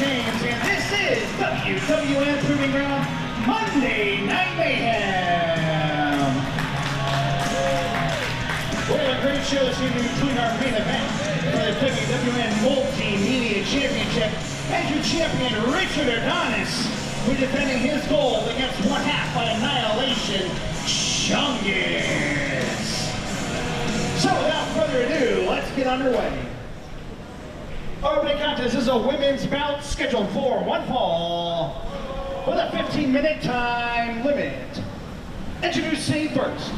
James, and this is WWN Proving Ground Monday Night Mayhem. We have a great show this evening between our main event for the WWN Multimedia Championship. And your champion, Richard Adonis, who is defending his gold against one half by annihilation, Chungus. So without further ado, let's get underway. Our opening contest is a women's bout scheduled for one fall with a 15-minute time limit. Introducing first.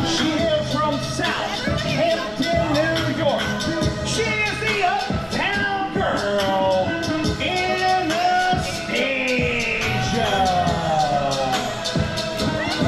She is from Southampton, New York. She is the Uptown Girl, Anastasia.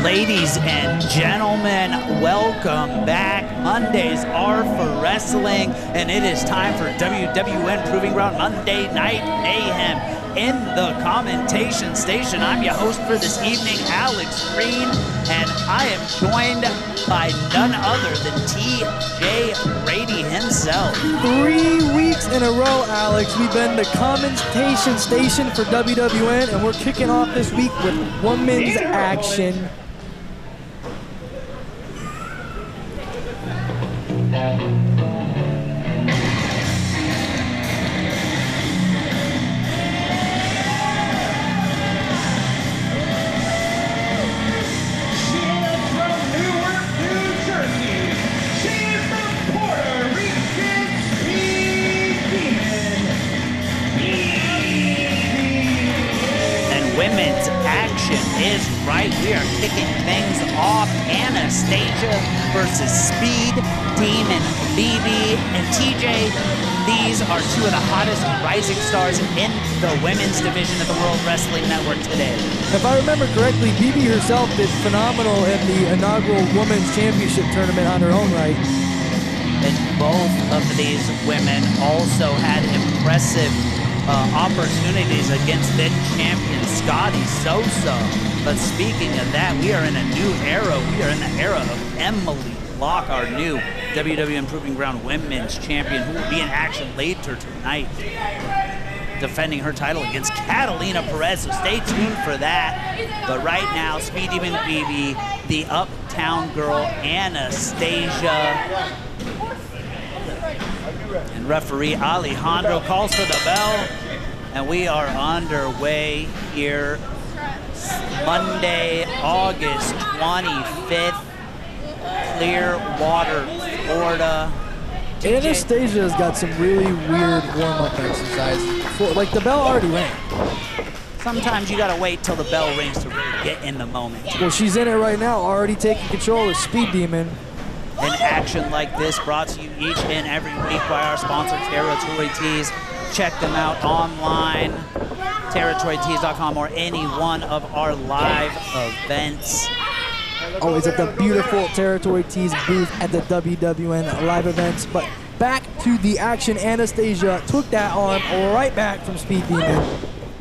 Ladies and gentlemen, welcome back. Mondays are for wrestling, and it is time for WWN Proving Ground Monday Night Mayhem. In the commentation station, I'm your host for this evening, Alex Green, and I am joined by none other than TJ Brady himself. 3 weeks in a row, Alex, we've been the commentation station for WWN, and we're kicking off this week with women's action. Women's action is right. We are kicking things off. Anastasia versus Speed Demon BB and TJ. These are two of the hottest rising stars in the women's division of the World Wrestling Network today. If I remember correctly, BB herself did phenomenal in the inaugural Women's Championship tournament on her own right. And both of these women also had impressive opportunities against then champion Scotty Sosa. But speaking of that, we are in a new era. We are in the era of Emily Locke, our new WWN Proving Ground Women's Champion, who will be in action later tonight, defending her title against Katalina Perez. So stay tuned for that. But right now, Speed Demon BB, the Uptown Girl Anastasia, and referee Alejandro calls for the bell, and we are underway here. Monday, August 25th, Clearwater, Florida. Anastasia's got some really weird warm-up exercises. Like, the bell already rang. Sometimes you gotta wait till the bell rings to really get in the moment. Well, she's in it right now, already taking control of Speed Demon. An action like this brought to you each and every week by our sponsor, Territory Tees. Check them out online, territorytees.com, or any one of our live events. Always at the beautiful Territory Tees booth at the WWN live events. But back to the action. Anastasia took that arm right back from Speed Demon.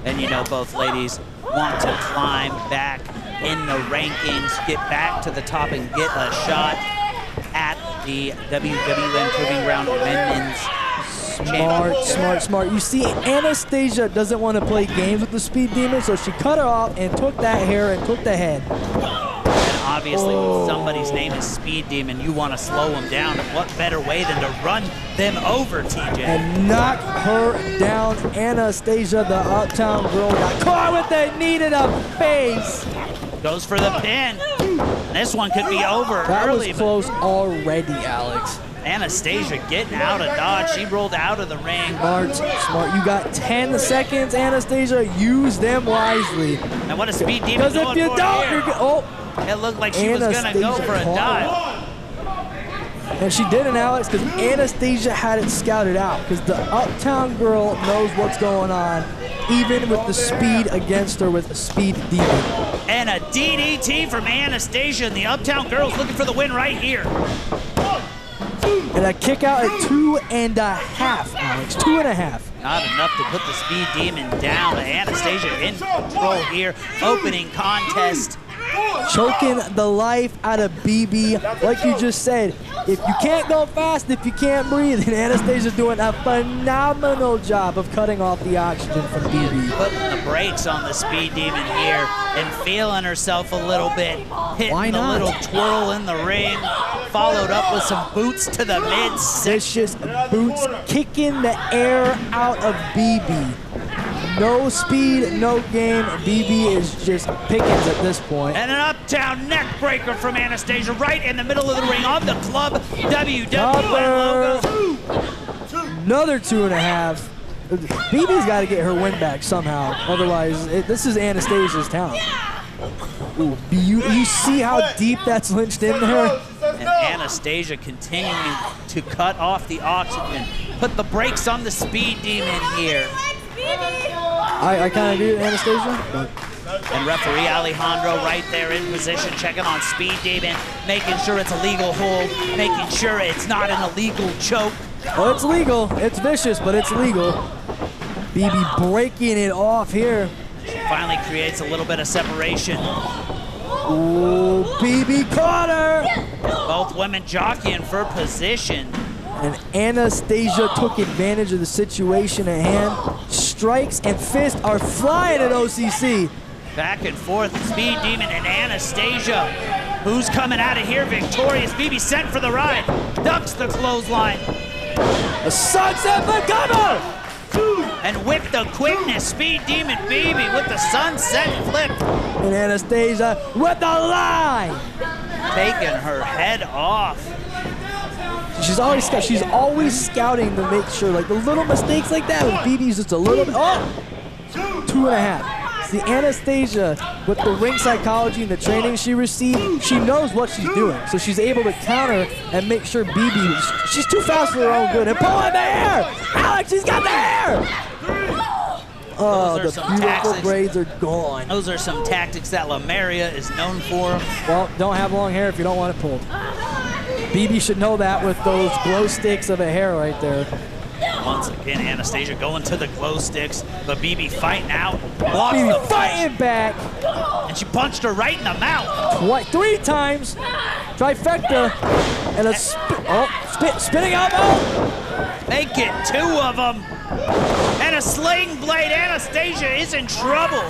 And you know, both ladies want to climb back in the rankings, get back to the top and get a shot at the WWN Proving Ground Women's Championship. Smart. You see, Anastasia doesn't want to play games with the Speed Demon, so she cut her off and took that hair and took the head. And obviously, when somebody's name is Speed Demon, you want to slow them down. And what better way than to run them over, TJ? And knock her down. Anastasia, the Uptown Girl, got caught with a knee to the face. Goes for the pin. This one could be over that early. That was close already, Alex. Anastasia getting out of dodge. She rolled out of the ring. Smart. You got 10 seconds, Anastasia. Use them wisely. And what a Speed Demon going if you for don't, here. It looked like she was going to go for a dive. And she didn't, Alex, because Anastasia had it scouted out, because the Uptown Girl knows what's going on, even with the speed against her with Speed Demon. And a DDT from Anastasia, and the Uptown Girl's looking for the win right here. And a kick out at 2.5, Alex, 2.5. Not enough to put the Speed Demon down, but Anastasia in control here. Opening contest. Choking the life out of BB. Like you just said, if you can't go fast, if you can't breathe, and Anastasia's doing a phenomenal job of cutting off the oxygen from BB. Putting the brakes on the Speed Demon here and feeling herself a little bit. Hitting a little twirl in the ring. Followed up with some boots to the midsection. Vicious boots kicking the air out of BB. No speed, no game. BB is just pickings at this point. And an up-down neck breaker from Anastasia right in the middle of the ring on the club WWN logo. Another 2.5. BB's got to get her win back somehow. Otherwise, this is Anastasia's town. Ooh, you see how deep that's lynched in there? And Anastasia continuing to cut off the oxygen. Put the brakes on the Speed Demon here. I kind of agree with Anastasia. But. And referee Alejandro right there in position, checking on Speed Demon, making sure it's a legal hold, making sure it's not an illegal choke. Well, it's legal. It's vicious, but it's legal. BB breaking it off here. She finally creates a little bit of separation. Ooh, BB caught her. Both women jockeying for position. And Anastasia took advantage of the situation at hand. Strikes and fists are flying at OCC. Back and forth, Speed Demon and Anastasia. Who's coming out of here victorious? BB sent for the ride. Ducks the clothesline. A sunset for cover! And with the quickness, Speed Demon BB with the sunset flip. And Anastasia with the line. Taking her head off. She's always scouting to make sure, like the little mistakes like that with BB's just a little bit. Oh! 2.5. See, Anastasia, with the ring psychology and the training she received, she knows what she's doing. So she's able to counter and make sure BB, she's too fast for her own good. And pulling the hair! Alex, she's got the hair! Oh, the beautiful braids are gone. Those are some tactics that Mallerie is known for. Well, don't have long hair if you don't want it pulled. BB should know that with those glow sticks of a hair right there. Once again, Anastasia going to the glow sticks, but BB fighting out. Blocks BB the fighting back. And she punched her right in the mouth. 3 times. Trifecta. And a spinning elbow. Make it 2 of them. And a sling blade. Anastasia is in trouble.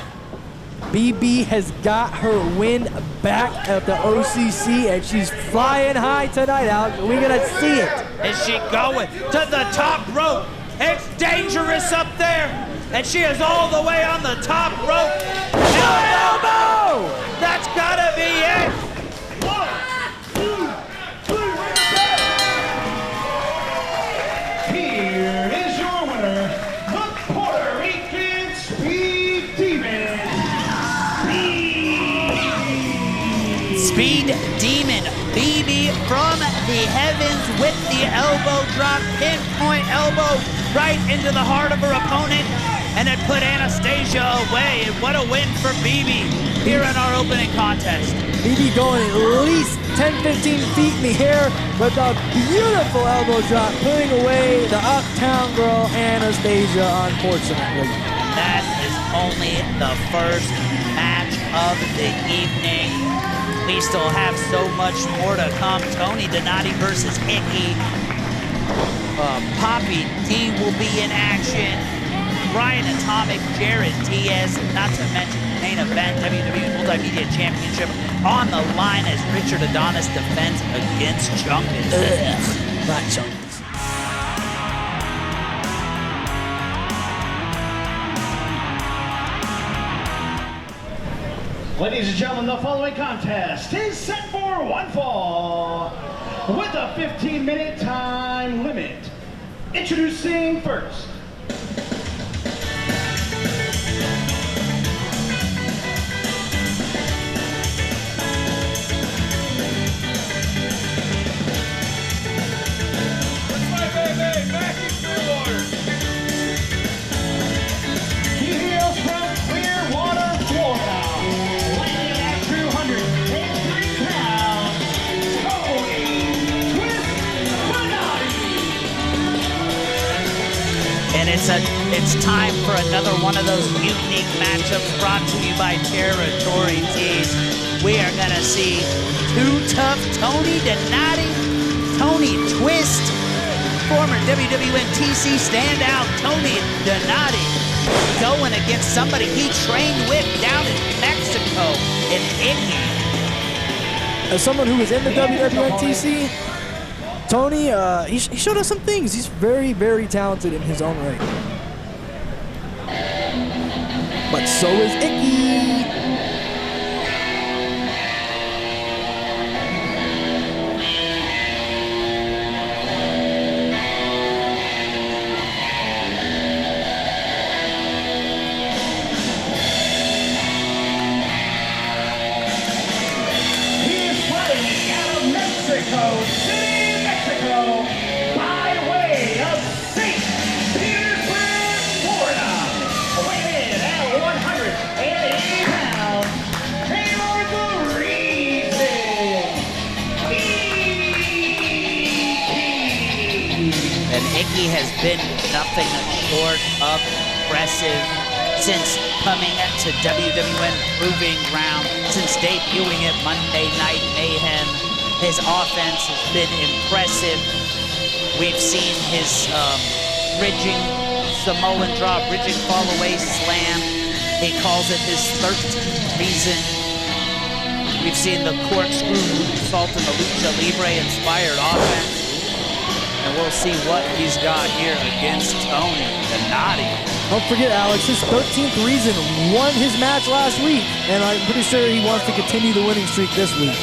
BB has got her win back at the OCC, and she's flying high tonight, Alex. We're going to see it. Is she going to the top rope? It's dangerous up there. And she is all the way on the top rope. Elbow! That's got to be it. 1, 2, 3, here is your winner, the Puerto Rican Speed Demon. Speed Demon BB from the heavens with the elbow drop, pinpoint elbow right into the heart of her opponent, and it put Anastasia away. And what a win for BB here in our opening contest. BB going at least 10-15 feet in the air with a beautiful elbow drop, putting away the Uptown girl Anastasia, unfortunately. That is only the first match of the evening. We still have so much more to come. Tony Donati versus Icky. Poppy D will be in action. Ryan Atomic, Jarett, Diaz, not to mention the main event, WWN Multimedia Championship on the line as Richard Adonis defends against Chungus. Not Chungus. Ladies and gentlemen, the following contest is set for 1 fall with a 15-minute time limit. Introducing first. That's my baby, back in Clearwater. He hails from Clearwater, Florida. Weighing at 203 pounds, Tony Twist Donati. And it's time for another one of those unique matchups brought to you by Territory Tees. We are gonna see Too Tough Tony Donati, Tony Twist, former WWN TC standout Tony Donati, going against somebody he trained with down in Mexico, in Icky. As someone who was in the WWN TC, Tony, he showed us some things. He's very, very talented in his own right. But so is Icky. Mexico City, Mexico, by way of St. Petersburg, Florida. Weighing in at 180 pounds, Taylor the Reason, And Icky has been nothing short of impressive since coming to WWN Proving Ground, since debuting at Monday Night Mayhem. His offense has been impressive. We've seen his bridging Samoan drop, bridging fall away slam. He calls it his 13th reason. We've seen the corkscrew moonsault and the lucha libre inspired offense. And we'll see what he's got here against Tony Donati. Don't forget, Alex, his 13th reason won his match last week, and I'm pretty sure he wants to continue the winning streak this week.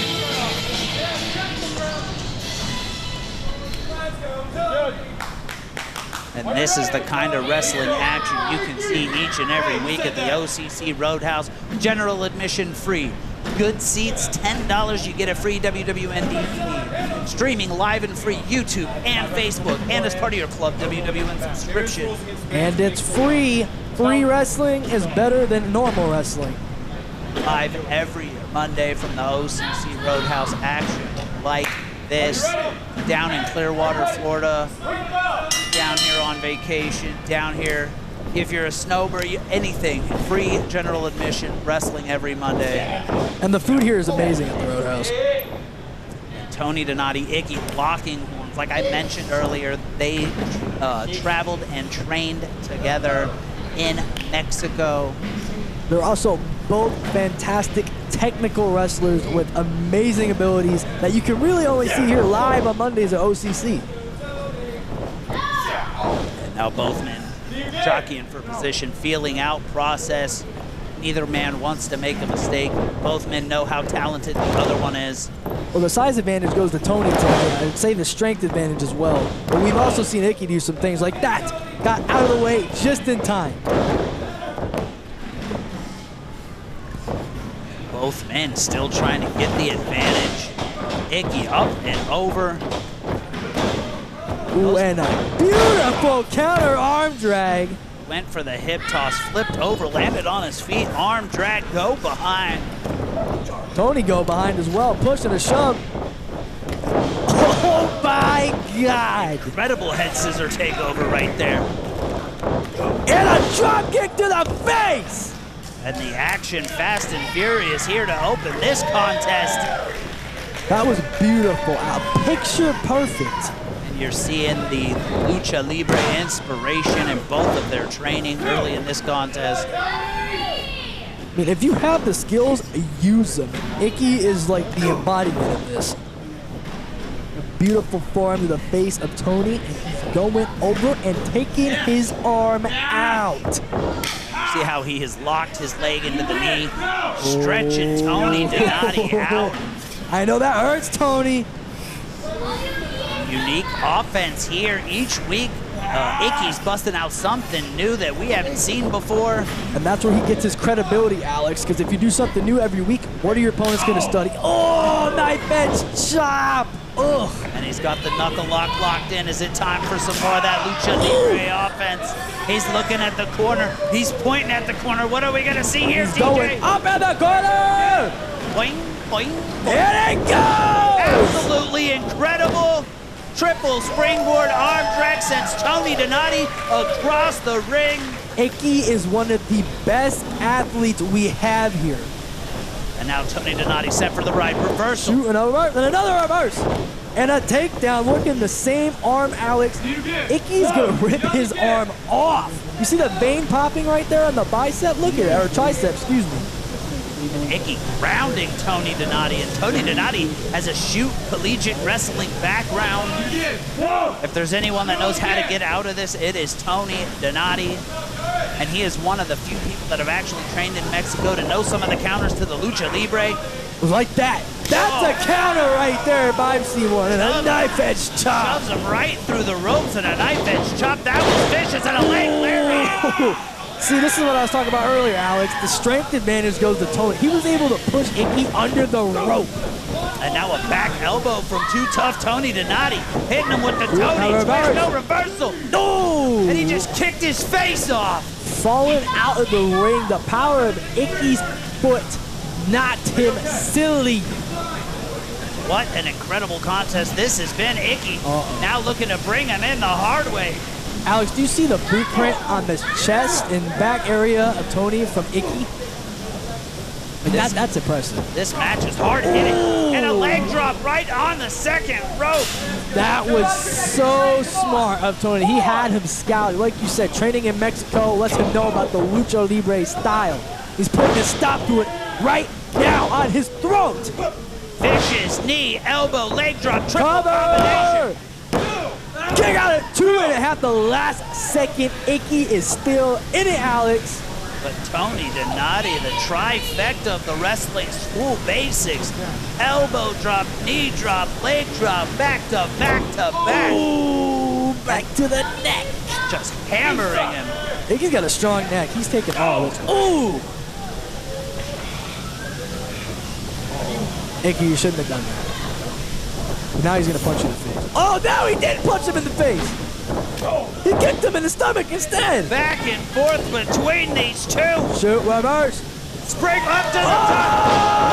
And this is the kind of wrestling action you can see each and every week at the OCC Road House. General admission free. Good seats, $10. You get a free WWN DVD. Streaming live and free YouTube and Facebook. And as part of your club, WWN Subscription. And it's free. Free wrestling is better than normal wrestling. Live every Monday from the OCC Road House, action like this. Down in Clearwater, Florida. Down here on vacation, down here, if you're a snowbird, anything, free general admission, wrestling every Monday. And the food here is amazing at the Roadhouse. Tony Donati, Icky, locking horns. Like I mentioned earlier, they traveled and trained together in Mexico. They're also both fantastic technical wrestlers with amazing abilities that you can really only see here live on Mondays at OCC. Now both men jockeying for position, feeling out process. Neither man wants to make a mistake. Both men know how talented the other one is. Well, the size advantage goes to Tony today. I would say the strength advantage as well. But we've also seen Icky do some things like that. Got out of the way just in time. Both men still trying to get the advantage. Icky up and over. Ooh, and a beautiful counter arm drag. Went for the hip toss, flipped over, landed on his feet, arm drag, go behind. Tony go behind as well, push and a shove. Oh my God. Incredible head scissor takeover right there. And a drop kick to the face. And the action fast and furious here to open this contest. That was beautiful, picture perfect. You're seeing the lucha libre inspiration in both of their training early in this contest. I mean, if you have the skills, use them. Icky is like the embodiment of this. A beautiful forearm to the face of Tony, and he's going over and taking his arm out. See how he has locked his leg into the knee, stretching Tony Donati out. I know that hurts, Tony. Unique offense here each week. Icky's busting out something new that we haven't seen before. And that's where he gets his credibility, Alex, because if you do something new every week, what are your opponents going to study? Oh, knife edge chop! Ugh. And he's got the knuckle lock locked in. Is it time for some more of that lucha libre offense? He's looking at the corner. He's pointing at the corner. What are we going to see here, He's TJ? going up at the corner! Boing, boing, boing. Here it goes! Absolutely incredible. Triple springboard arm drag, sends Tony Donati across the ring. Icky is one of the best athletes we have here. And now Tony Donati set for the right reversal. Shoot another reverse, and another reverse. And a takedown, looking the same arm, Alex. Icky's gonna rip his arm off. You see the vein popping right there on the bicep? Look at it, or tricep, excuse me. Icky grounding Tony Donati, and Tony Donati has a shoot collegiate wrestling background. If there's anyone that knows how to get out of this, it is Tony Donati. And he is one of the few people that have actually trained in Mexico to know some of the counters to the Lucha Libre. Like that. That's a counter right there if I've seen one. And a knife edge chop. Shoves him right through the ropes and a knife edge chop. That was vicious, and a leg lariat. See, this is what I was talking about earlier, Alex. The strength advantage goes to Tony. He was able to push Icky under the rope. And now a back elbow from too tough Tony Donati. Hitting him with the Tony twist. No reversal. No! And he just kicked his face off. Falling out of the ring, the power of Icky's foot knocked him silly. What an incredible contest this has been. Icky now looking to bring him in the hard way. Alex, do you see the blueprint on the chest and back area of Tony from Icky? That's impressive. This match is hard hitting. And a leg drop right on the second rope. That was so smart of Tony. He had him scouted. Like you said, training in Mexico lets him know about the Lucha Libre style. He's putting a stop to it right now on his throat. Vicious knee, elbow, leg drop, triple combination. Kick out at 2.5. The last second, Icky is still in it, Alex. But Tony Donati, the trifecta of the wrestling school basics. Elbow drop, knee drop, leg drop, back to back to back. Ooh, back to the neck. Just hammering him. Icky's got a strong neck. He's taking all of it. Ooh! Icky, you shouldn't have done that. But now he's gonna punch you in the face. Oh, now he did punch him in the face! He kicked him in the stomach instead! Back and forth between these two. Shoot, reverse. Spring up to the top.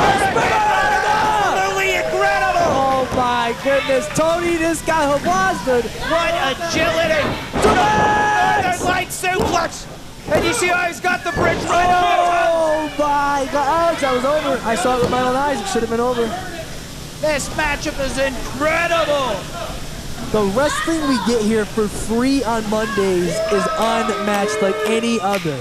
Absolutely incredible. Oh my goodness, Tony just got blasted. What agility. Northern Light suplex. And you see how he's got the bridge right on the top. Oh my God, Alex, that was over. I saw it with my own eyes. It should have been over. This matchup is incredible. The wrestling we get here for free on Mondays is unmatched like any other.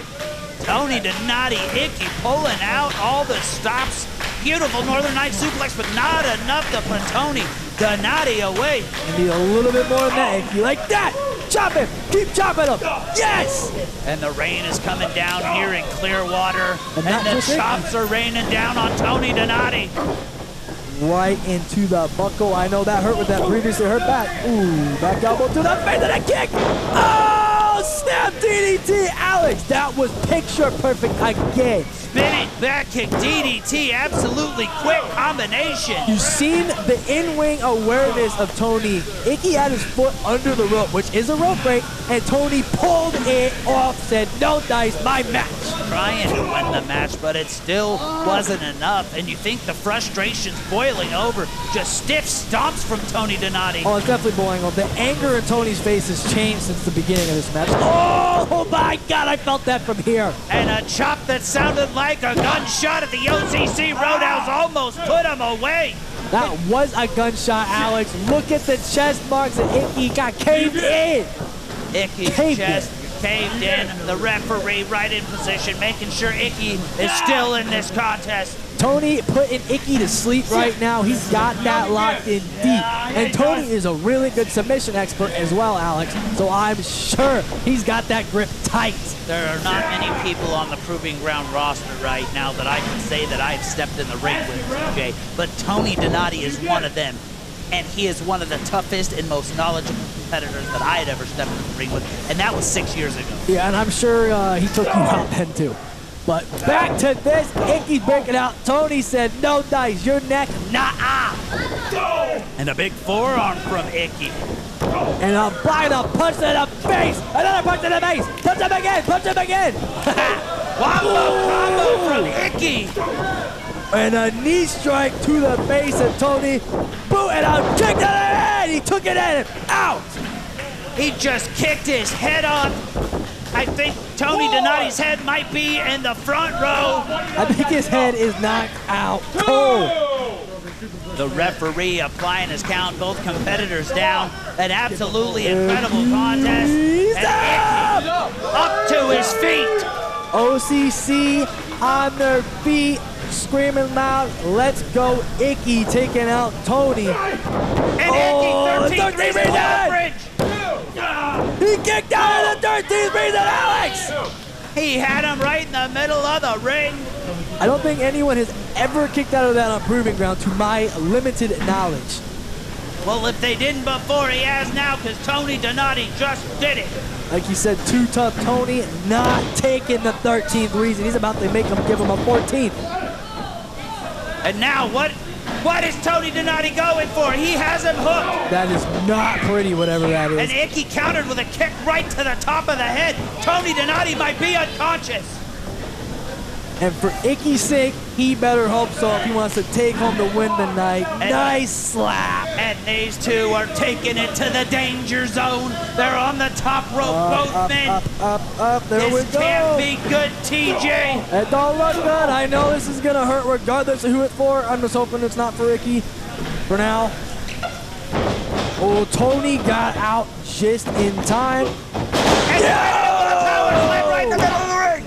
Tony Donati, Icky pulling out all the stops. Beautiful Northern Light suplex, but not enough to put Tony Donati away. You need a little bit more than that, Icky. Like that! Chop him! Keep chopping him! Yes! And the rain is coming down here in Clearwater. And the chops are raining down on Tony Donati. Right into the buckle. I know that hurt with that previously hurt back. Ooh, back elbow to the face and a kick. Oh, snap DDT, Alex. That was picture perfect again. Spinning back kick DDT, absolutely quick combination. You've seen the in-ring awareness of Tony. Icky had his foot under the rope, which is a rope break, and Tony pulled it off, said, no dice, my match. Trying to win the match, but it still wasn't enough. And you think the frustration's boiling over. Just stiff stomps from Tony Donati. Oh, it's definitely boiling over. The anger in Tony's face has changed since the beginning of this match. Oh my God, I felt that from here. And a chop that sounded like a gunshot at the OCC Road House almost put him away. That was a gunshot, Alex. Look at the chest marks and Icky got caved in. Icky's chest caved in. The referee right in position, making sure Icky is still in this contest. Tony putting Icky to sleep right now. He's got that locked in deep. And Tony is a really good submission expert as well, Alex. So I'm sure he's got that grip tight. There are not many people on the Proving Ground roster right now that I can say that I've stepped in the ring with, TJ. But Tony Donati is one of them. And he is one of the toughest and most knowledgeable competitors that I had ever stepped in the ring with. And that was 6 years ago. Yeah, and I'm sure he took you out then too. But back to this, Icky's breaking out. Tony said, no dice, your neck, nah-ah. And a big forearm from Icky. And a blind punch to the face. Another punch to the face. Punch him again, punch him again. Wombo combo from Icky. And a knee strike to the face of Tony. Boot and a kick to the head. He took it in and out. He just kicked his head up. I think Tony Donati's head might be in the front row. I think his head is knocked out cold. The referee applying his count, both competitors down. An absolutely incredible contest. He's And Icky up to his feet. OCC on their feet, screaming loud, let's go Icky, taking out Tony. And Icky, 13 threes to the bridge. He kicked out of the 13th reason, Alex! He had him right in the middle of the ring. I don't think anyone has ever kicked out of that on Proving Ground, to my limited knowledge. Well, if they didn't before, he has now, because Tony Donati just did it. Like you said, too tough. Tony not taking the 13th reason. He's about to make him give him a 14th. And now what is Tony Donati going for? He has him hooked. That is not pretty, whatever that is. And Icky countered with a kick right to the top of the head. Tony Donati might be unconscious. And for Icky's sake, he better hope so if he wants to take home the win tonight. Nice slap. And these two are taking it to the danger zone. They're on the top rope, both men. Up. There we go. This can't be good, TJ. It don't look good. I know this is going to hurt regardless of who it's for. I'm just hoping it's not for Icky for now. Oh, Tony got out just in time. And power slam right in the middle of the ring.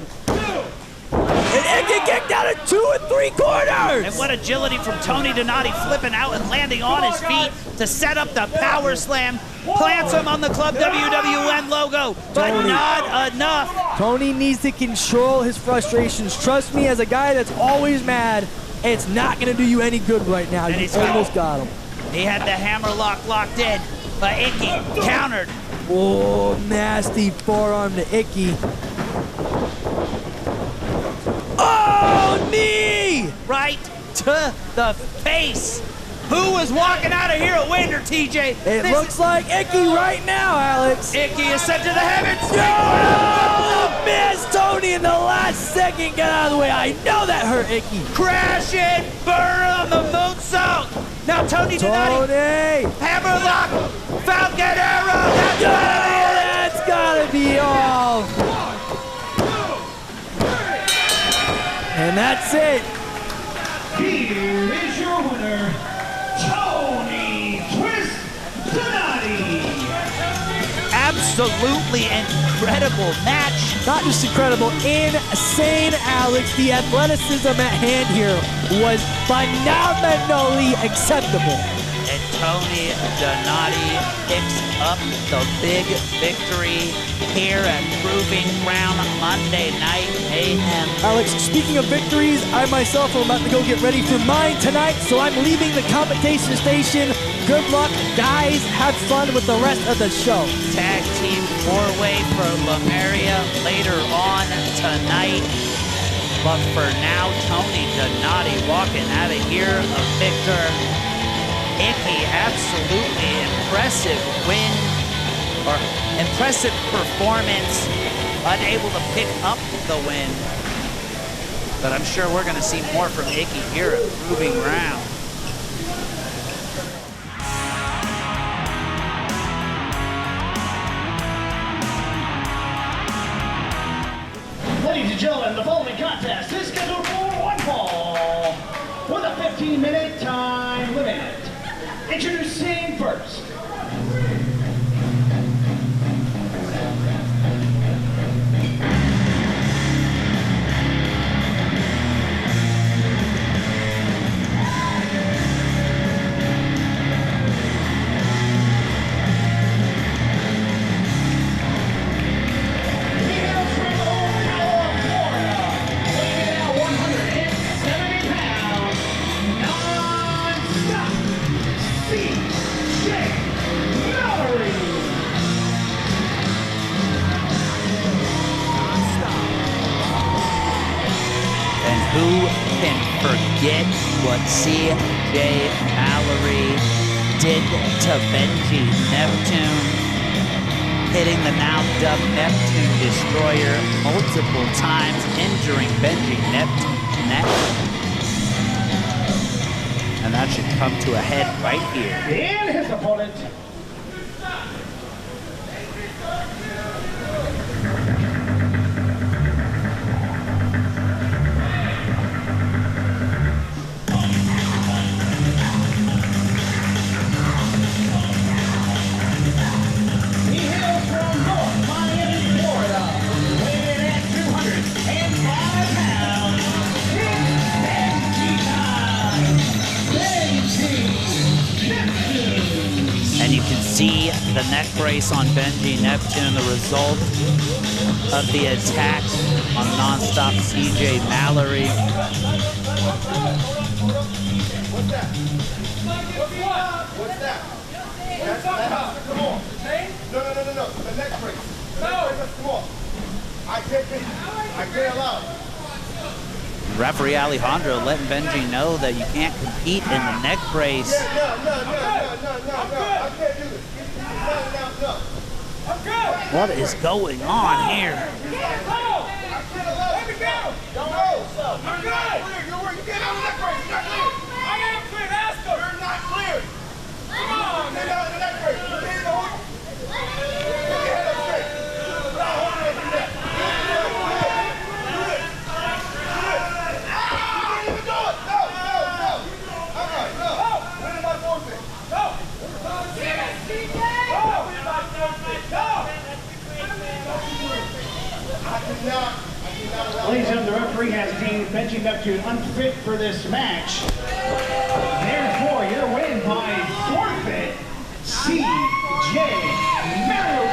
And Icky kicked out at 2 3/4. And what agility from Tony Donati, flipping out and landing on his feet to set up the power slam. Plants him on the Club WWN logo, but Tony. not enough. Tony needs to control his frustrations. Trust me, as a guy that's always mad, it's not going to do you any good right now. And You he's almost got him. He had the hammer locked in, but Icky countered. Oh, nasty forearm to Icky. Oh, knee! Right to the face. Who was walking out of here a winner, TJ? It looks like Icky right now, Alex. Icky is sent to the heavens. Oh, miss Tony in the last second. Get out of the way. I know that hurt Icky. Crash and burn on the moonsault. Now Tony Donati. Tony! Hammerlock. Falcon arrow. That's gotta be all. And that's it. Here is your winner, Tony Twist Donati. Absolutely incredible match. Not just incredible, insane, Alex. The athleticism at hand here was phenomenally acceptable. And Tony Donati picks up the big victory here at Proving Ground Monday Night Mayhem. Alex, speaking of victories, I myself am about to go get ready for mine tonight, so I'm leaving the competition station. Good luck, guys. Have fun with the rest of the show. Tag team four-way for Mallerie later on tonight. But for now, Tony Donati walking out of here a victor. Icky, absolutely impressive win, or impressive performance, unable to pick up the win. But I'm sure we're going to see more from Icky here at Proving Ground. Ladies and gentlemen, the following contest is scheduled for one fall with a 15-minute time limit. Introducing first. Who can forget what CJ Mallory did to Benjy Neptune, hitting the now dubbed Neptune Destroyer multiple times, injuring Benjy Neptune's neck. And that should come to a head right here. And his opponent, the neck brace on Benjy Neptune, the result of the attack on nonstop CJ Mallory. What's that? What's that? Come on. No. The neck brace. Come on. I can't allow it. Referee Alejandro letting Benjy know that you can't compete in the neck brace. No. I can't do this. No. I'm good. What is going on here? I can't allow it. Let me go. Don't go. I'm good. You can't have a neck brace. You're not clear. I am clear. Ask him. You're not clear. Come on. Get out of the neck brace. You can't hold it. Get your head up straight. Stop holding it like that. Ladies and gentlemen, the referee has deemed Benjy Neptune unfit for this match. Therefore, you're winning by forfeit, CJ Mallory.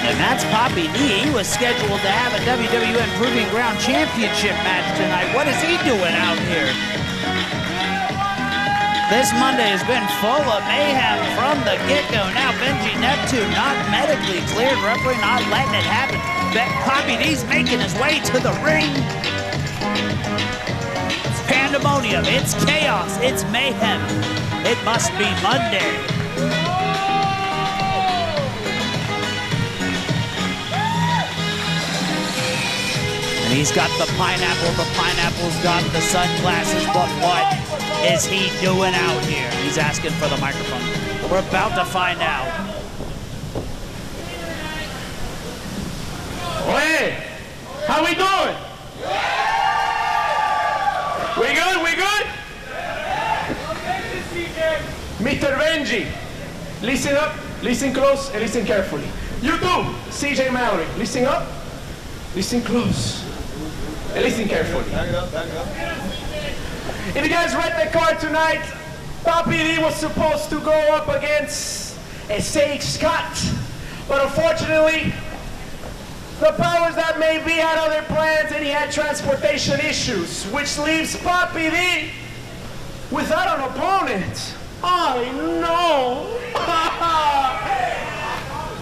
And that's Poppy D. He was scheduled to have a WWN Proving Ground Championship match tonight. What is he doing out here? This Monday has been full of mayhem from the get-go. Now Benjy Neptune not medically cleared. Referee not letting it happen. Poppy D's making his way to the ring. It's pandemonium. It's chaos. It's mayhem. It must be Monday. And he's got the pineapple's got the sunglasses, but what is he doing out here? He's asking for the microphone. We're about to find out. Hey, how we doing? We good? Mr. Benjy, listen up, listen close, and listen carefully. You too, CJ Mallory, listen up, listen close. And listen carefully. Back it up. If you guys read the card tonight, Poppy D was supposed to go up against a Sage Scott. But unfortunately, the powers that may be had other plans and he had transportation issues, which leaves Poppy D without an opponent. Oh no!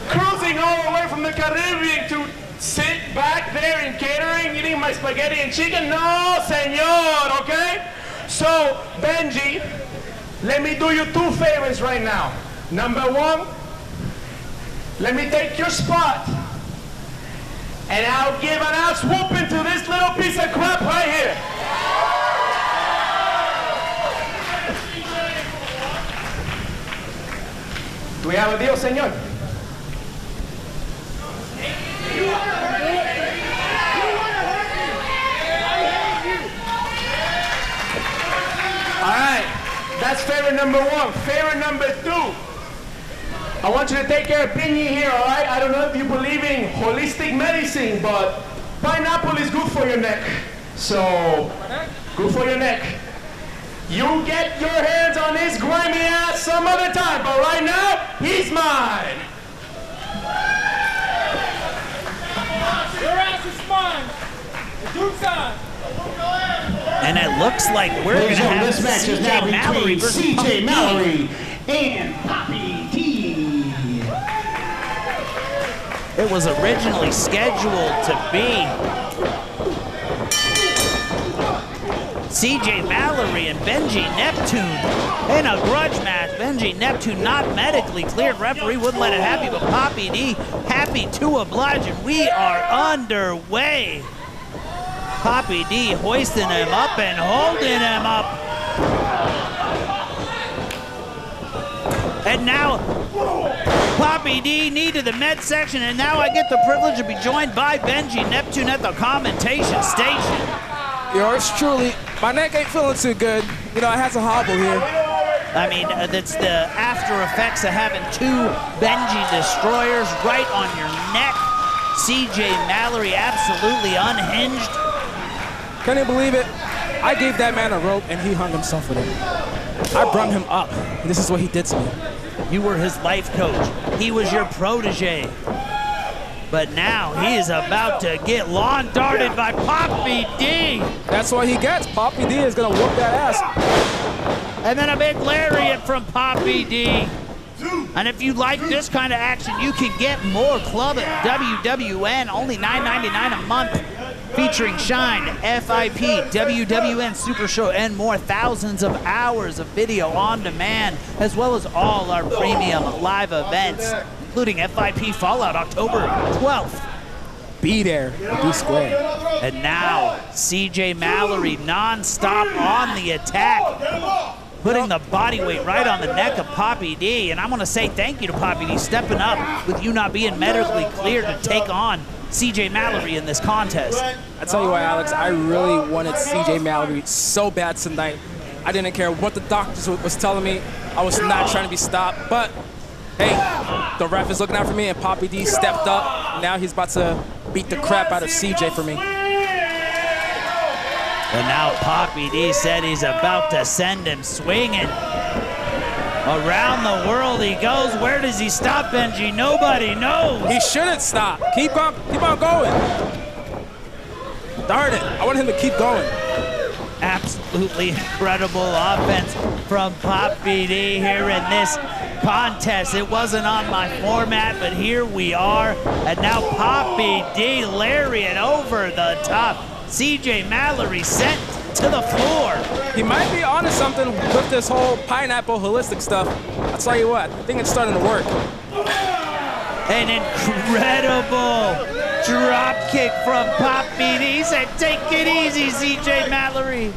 Cruising all the way from the Caribbean to sit back there in catering, eating my spaghetti and chicken? No, senor, okay? So, Benjy, let me do you two favors right now. Number one, let me take your spot, and I'll give an ass whooping to this little piece of crap right here. Do we have a deal, senor? All right, that's favor number one. Favor number two, I want you to take care of Benjy here, all right? I don't know if you believe in holistic medicine, but pineapple is good for your neck. So, good for your neck. You get your hands on his grimy ass some other time, but right now, he's mine. Your ass is mine. The Duke's on. And it looks like we're going to have this match is now CJ Mallory between versus CJ Poppy D. Mallory and Poppy D. It was originally scheduled to be CJ Mallory and Benjy Neptune in a grudge match. Benjy Neptune not medically cleared. Referee wouldn't let it happen, but Poppy D happy to oblige, and we are underway. Poppy D hoisting him up and holding him up. And now Poppy D knee to the midsection, and now I get the privilege to be joined by Benjy Neptune at the commentation station. Yours truly. My neck ain't feeling too good. You know, I had to hobble here. I mean, that's the after effects of having two Benjy destroyers right on your neck. CJ Mallory absolutely unhinged. Can you believe it? I gave that man a rope and he hung himself with it. I brung him up. And this is what he did to me. You were his life coach. He was your protege. But now he is about to get lawn darted by Poppy D. That's what he gets. Poppy D is gonna whoop that ass. And then a big lariat from Poppy D. And if you like this kind of action, you can get more club at WWN, only $9.99 a month, featuring Shine, FIP, WWN Supershow, and more. Thousands of hours of video on demand, as well as all our premium live events, including FIP Fallout October 12th. Be there, be square. And now, CJ Mallory non-stop on the attack, putting the body weight right on the neck of Poppy D. And I'm gonna say thank you to Poppy D stepping up with you not being medically cleared to take on CJ Mallory in this contest. I tell you what, Alex, I really wanted CJ Mallory so bad tonight. I didn't care what the doctors was telling me. I was not trying to be stopped, but hey, the ref is looking out for me and Poppy D stepped up. Now he's about to beat the crap out of CJ for me. And now Poppy D said he's about to send him swinging. Around the world he goes. Where does he stop, Benjy? Nobody knows. He shouldn't stop. Keep on going. Darn it, I want him to keep going. Absolutely incredible offense from Poppy D here in this contest. It wasn't on my format, but here we are. And now Poppy D lariat over the top. CJ Mallory sent to the floor. He might be onto something with this whole pineapple holistic stuff. I'll tell you what, I think it's starting to work. An incredible drop kick from Poppy D. He said, take it easy, CJ Mallory.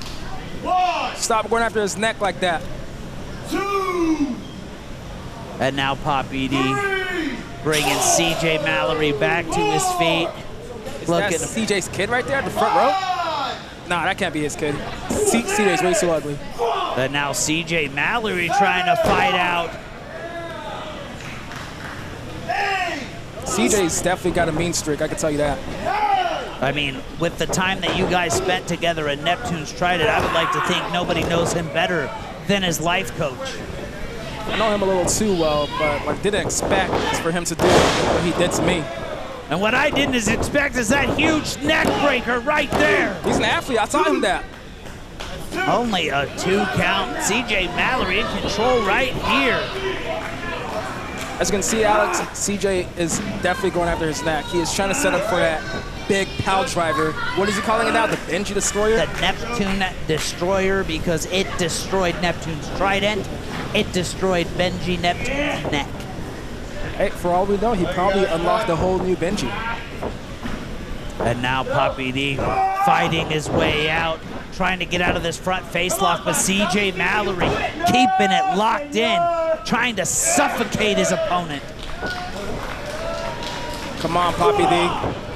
Stop going after his neck like that. And now Poppy D bringing CJ Mallory back to his feet. Is that CJ's kid right there at the front row? Nah, that can't be his kid. CJ's way too ugly. And now CJ Mallory trying to fight out. CJ's definitely got a mean streak, I can tell you that. I mean, with the time that you guys spent together at Neptune's Tried It, I would like to think nobody knows him better than his life coach. I know him a little too well, but what I didn't expect is for him to do what he did to me. And what I didn't expect is that huge neck breaker right there. He's an athlete, I taught him that. Only a 2 count. CJ Mallory in control right here. As you can see, Alex, CJ is definitely going after his neck. He is trying to set up for that big pow driver. What is he calling it now? The Benjy Destroyer? The Neptune Destroyer, because it destroyed Neptune's trident. It destroyed Benjy Neptune's neck. Hey, for all we know, he probably unlocked a whole new Benjy. And now Poppy D fighting his way out, trying to get out of this front face lock, but CJ Mallory keeping it locked in, trying to suffocate his opponent. Come on, Poppy D.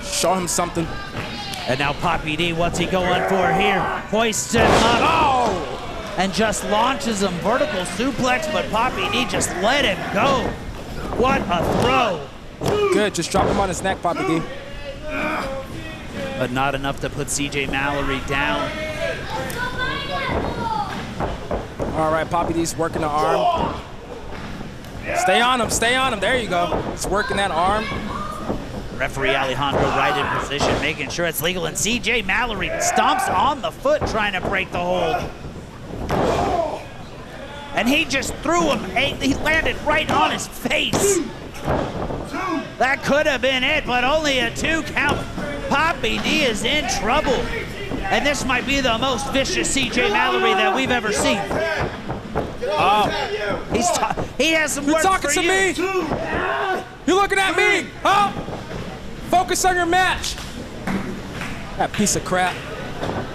Show him something. And now Poppy D, what's he going for here? Hoists him up. Oh! And just launches him. Vertical suplex, but Poppy D just let him go. What a throw. Good, just drop him on his neck, Poppy D. But not enough to put CJ Mallory down. All right, Poppy D's working the arm. Stay on him, there you go. He's working that arm. Referee Alejandro right in position, making sure it's legal, and CJ Mallory stomps on the foot trying to break the hold. And he just threw him, he landed right on his face. That could have been it, but only a 2 count. Poppy D is in trouble. And this might be the most vicious CJ Mallory that we've ever seen. Oh, he has some work for you. You're talking to me? You're looking at me, huh? Focus on your match. That piece of crap.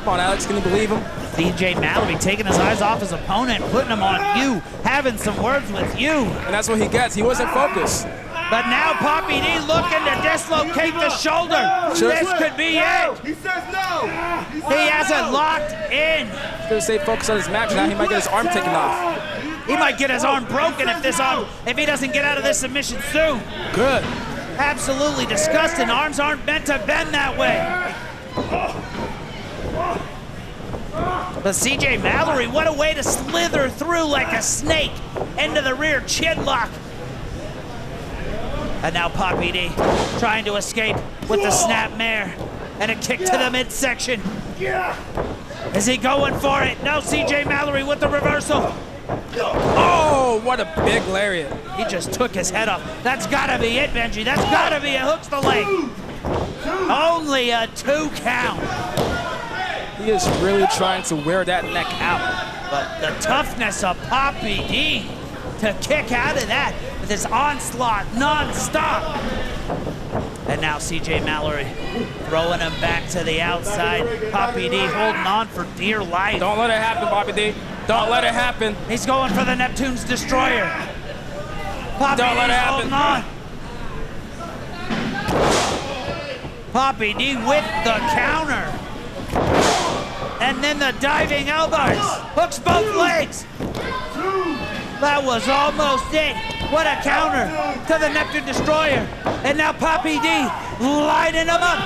Come on, Alex, can you believe him? CJ Mallory taking his eyes off his opponent, putting him on you, having some words with you. And that's what he gets. He wasn't focused. But now Poppy D looking to dislocate the shoulder. This could be it. He says no. He has it locked in. He's gonna stay focused on his match now. He might get his arm taken off. He might get his arm broken if he doesn't get out of this submission soon. Good. Absolutely disgusting. Arms aren't meant to bend that way. But CJ Mallory, what a way to slither through like a snake into the rear chin lock. And now Poppy D trying to escape with the snap mare and a kick to the midsection. Is he going for it? No, CJ Mallory with the reversal. Oh, what a big lariat. He just took his head off. That's gotta be it, Benjy. That's gotta be it. Hooks the leg. Only a 2 count. He is really trying to wear that neck out. But the toughness of Poppy D to kick out of that with his onslaught non-stop. And now CJ Mallory throwing him back to the outside. Poppy D holding on for dear life. Don't let it happen, Poppy D. Don't let it happen. He's going for the Neptune's destroyer. Poppy Don't let it happen. Holding on. Poppy D with the counter. And then the diving elbows. Hooks both legs. That was almost it. What a counter to the Neptune destroyer. And now Poppy D lighting him up.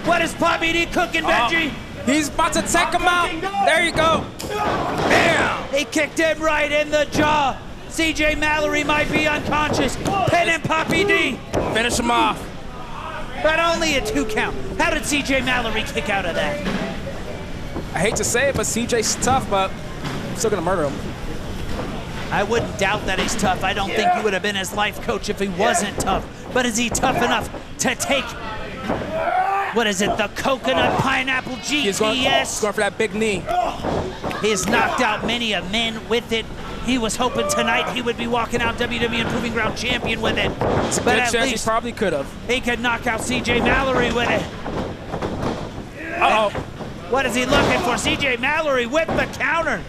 What is Poppy D cooking, Benjy? He's about to take him out. There you go. Bam! He kicked him right in the jaw. CJ Mallory might be unconscious. Pinning Poppy D. Finish him off. But only a 2 count. How did CJ Mallory kick out of that? I hate to say it, but CJ's tough, but I'm still gonna murder him. I wouldn't doubt that he's tough. I don't think he would have been his life coach if he wasn't tough. But is he tough enough to take, what is it, the coconut pineapple GTS? He's going for that big knee. He has knocked out many a man with it. He was hoping tonight he would be walking out WWN Proving Ground champion with it. It's a but good at chance least he probably could have. he could knock out CJ Mallory with it. Uh-oh. What is he looking for? CJ Mallory with the counter.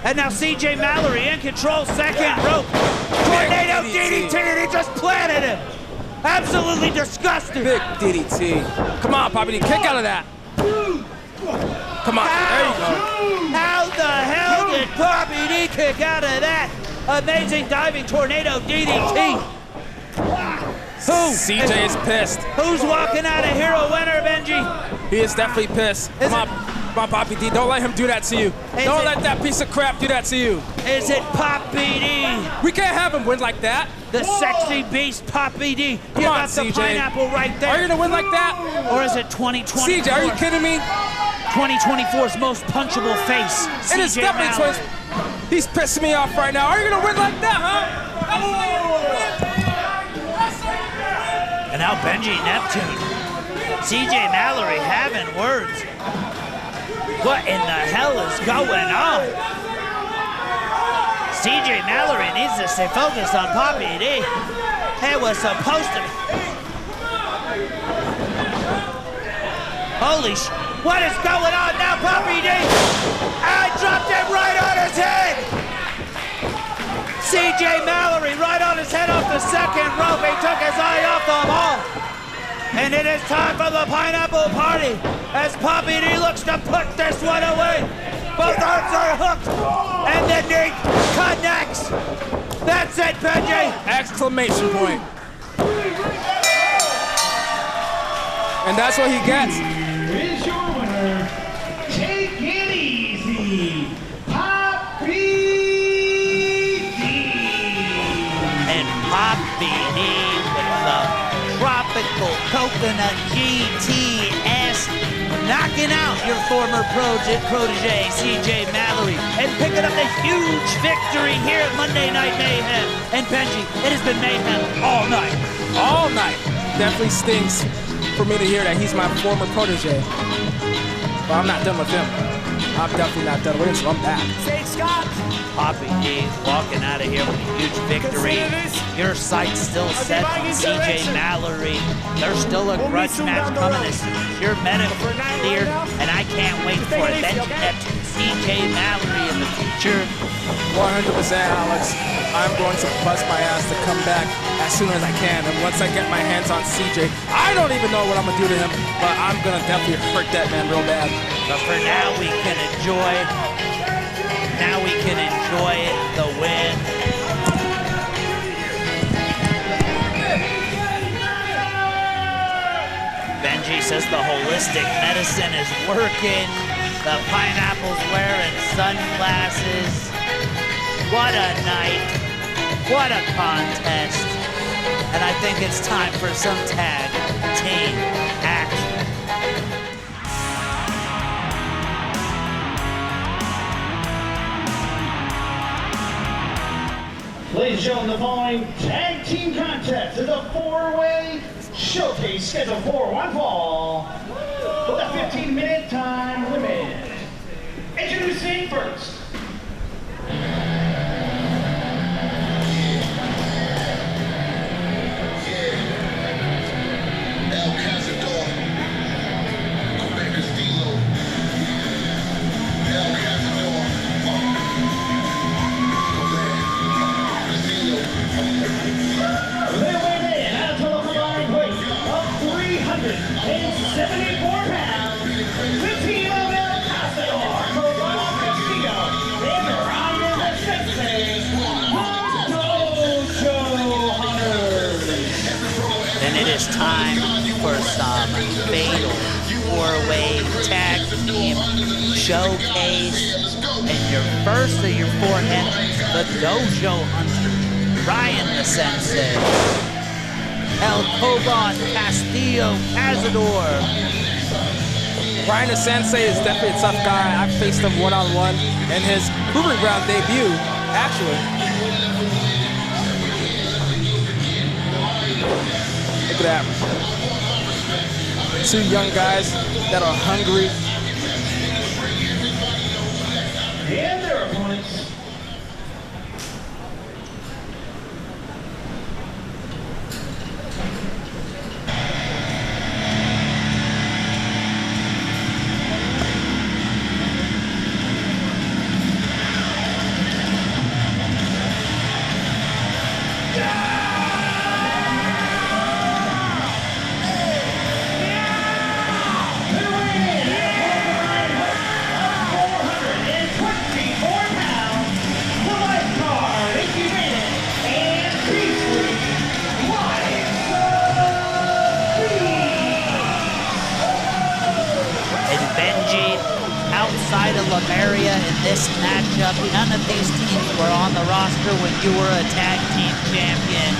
And now CJ Mallory in control, second rope. Tornado DDT, and he just planted him. Absolutely disgusting. Big DDT. Come on, Poppy D, kick out of that. Come on, there you go. How the hell did Poppy D kick out of that? Amazing diving tornado DDT. CJ is pissed. Who's walking out a hero winner, Benjy? He is definitely pissed. Come on, Poppy D, don't let him do that to you. Don't let that piece of crap do that to you. Is it Poppy D? We can't have him win like that. The sexy beast Poppy D. Come you on, got the CJ. pineapple right there. Are you gonna win like that? Or is it 2024? CJ, are you kidding me? 2024's most punchable face. It is CJ definitely Mallory. He's pissing me off right now. Are you gonna win like that, huh? And now Benjy Neptune. CJ Mallory having words. What in the hell is going on? CJ Mallory needs to stay focused on Poppy D. It was supposed to be. Holy sh... What is going on now, Poppy D? I dropped him right on his head! CJ Mallory right on his head off the second rope. He took his eye off the ball. And it is time for the pineapple party as Poppy D looks to put this one away. Both arms are hooked and the knee connects. That's it, Benjy. Exclamation point. And that's what he gets. Here is your winner. Take it easy, Poppy D. And Poppy D with the tropical coconut GTS, knocking out your former protege, CJ Mallory, and picking up a huge victory here at Monday Night Mayhem. And Benjy, it has been mayhem all night. All night. Definitely stings for me to hear that he's my former protege. But I'm not done with him. I'm definitely not done with him, so I'm back. Say Scott. Poppy D walking out of here with a huge victory. Your sight's still set on CJ Mallory. There's still a grudge match coming as your medical cleared, and I can't wait for it. Benjy Neptune, CJ Mallory in the future. 100%, Alex. I'm going to bust my ass to come back as soon as I can. And once I get my hands on CJ, I don't even know what I'm going to do to him, but I'm going to definitely hurt that man real bad. But for now, we can enjoy. Now we can enjoy the win. Benjy says the holistic medicine is working. The pineapple's wearing sunglasses. What a night. What a contest. And I think it's time for some tag team action. Ladies and gentlemen, the following tag team contest is a four-way showcase scheduled for one fall with a 15-minute time limit. Introducing first. They weigh in at a total combined weight of 374 pounds. The team of El Cazador, Corona Castillo, and Ryan the Sensei, Dojo Hunters. And it is time for some fatal four-way tag team showcase. And your first of your four entries, the Dojo Hunters. Ryan the Sensei, El Coban Castillo Cazador. Ryan the Sensei is definitely a tough guy. I faced him one-on-one in his Proving Ground debut, actually. Look at that. Two young guys that are hungry. And their opponents. Outside of Mallerie in this matchup, none of these teams were on the roster when you were a tag team champion.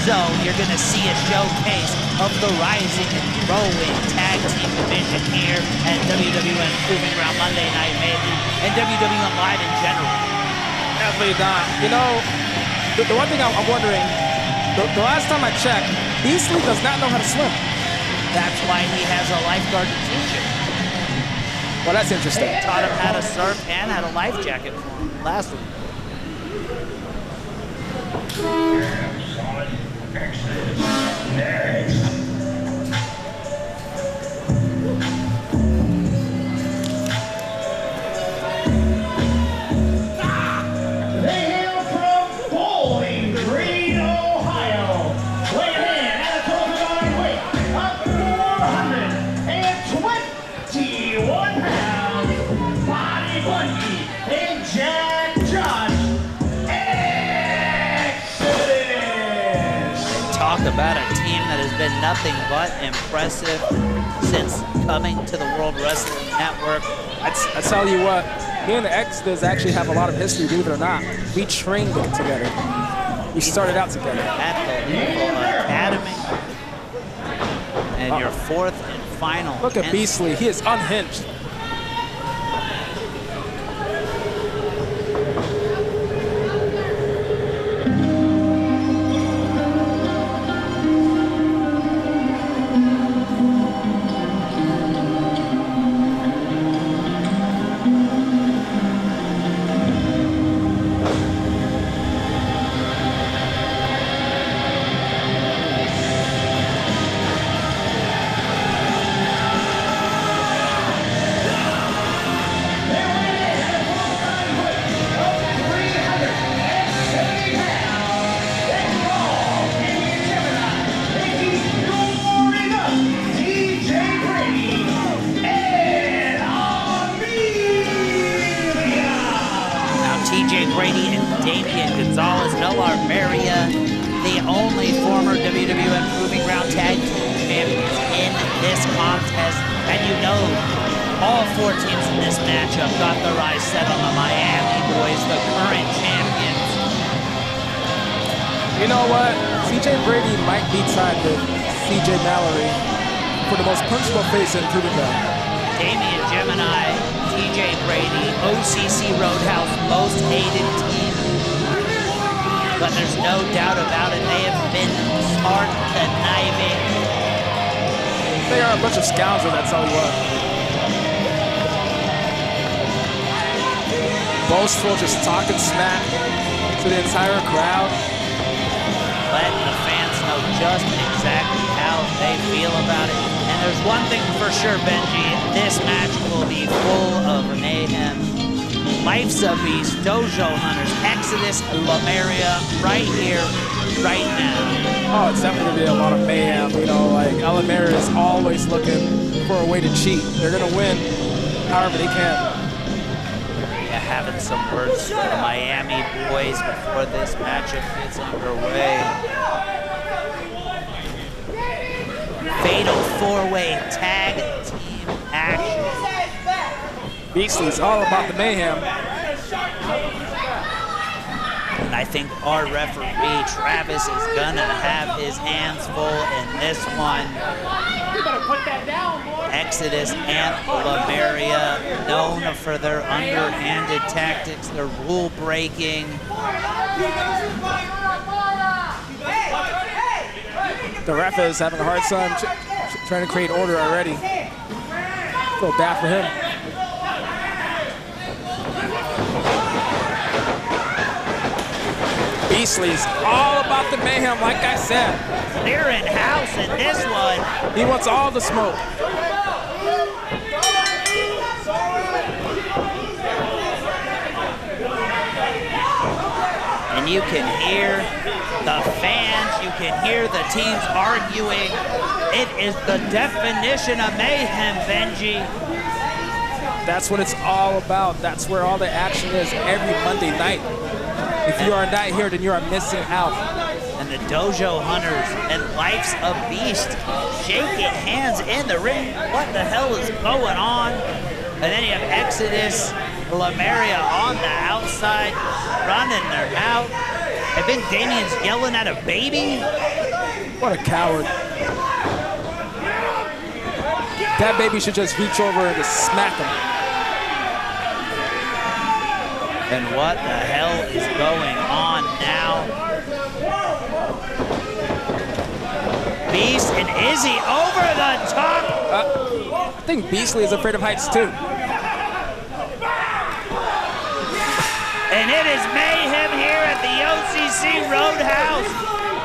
So you're going to see a showcase of the rising and growing tag team division here at WWN Proving Ground Monday Night Mayhem and WWN Live in general. Definitely not. You know, the one thing I'm wondering, the last time I checked, Beastly does not know how to swim. That's why he has a lifeguard to teach him. Well, that's interesting. Taught him how to surf and had a life jacket for him last week. They hail from Bowling Green, Ohio. Weighing in at a total combined weight of 421 pounds. Body Bundy and Jack Josh. Exodus. Talk about a team that has been nothing but impressive since coming to the World Wrestling Network. I tell you what, me and the Exodus actually have a lot of history, believe it or not. We trained together. We started out together. At the Naval Academy. And your fourth and final. Look at Beastly, he is unhinged. The only former WWN Proving Ground tag team champions in this contest. And you know, all 4 teams in this matchup got their eyes set on the Miami boys, the current champions. You know what? CJ Brady might be tied with CJ Mallory for the most punchable face in Proving Ground. Damian Gemini, TJ Brady, OCC Road House, most hated team. But there's no doubt about it, they have been smart, conniving. They are a bunch of scoundrels, that's all you are. Boastful, just talking smack to the entire crowd. Letting the fans know just exactly how they feel about it. And there's one thing for sure, Benji, this match will be full of mayhem. Life's a Beast, Dojo Hunters, Exodus, Lemuria, right here, right now. Oh, it's definitely gonna be a lot of mayhem. You know, like Lemuria is always looking for a way to cheat. They're gonna win however they can. Having some words for the Miami boys before this matchup gets underway. Fatal 4-way tag team action. Beastly's all about the mayhem. And I think our referee, Travis, is gonna have his hands full in this one. You better put that down, boy. Exodus and Lemuria, known for their underhanded tactics, their rule breaking. The ref is having a hard time trying to create order already. Feel bad for him. Beastly's all about the mayhem, like I said. Clearing house in this one. He wants all the smoke. And you can hear the fans, you can hear the teams arguing. It is the definition of mayhem, Benji. That's what it's all about. That's where all the action is every Monday night. If you are not here, then you are missing out. And the Dojo Hunters and Life's a Beast shaking hands in the ring. What the hell is going on? And then you have Exodus, Lemuria on the outside, running their mouth. I think Damian's yelling at a baby. What a coward. That baby should just reach over and just smack him. And what the hell is going on now? Beast and Izzy over the top. I think Beastly is afraid of heights too. And it is mayhem here at the OCC Road House.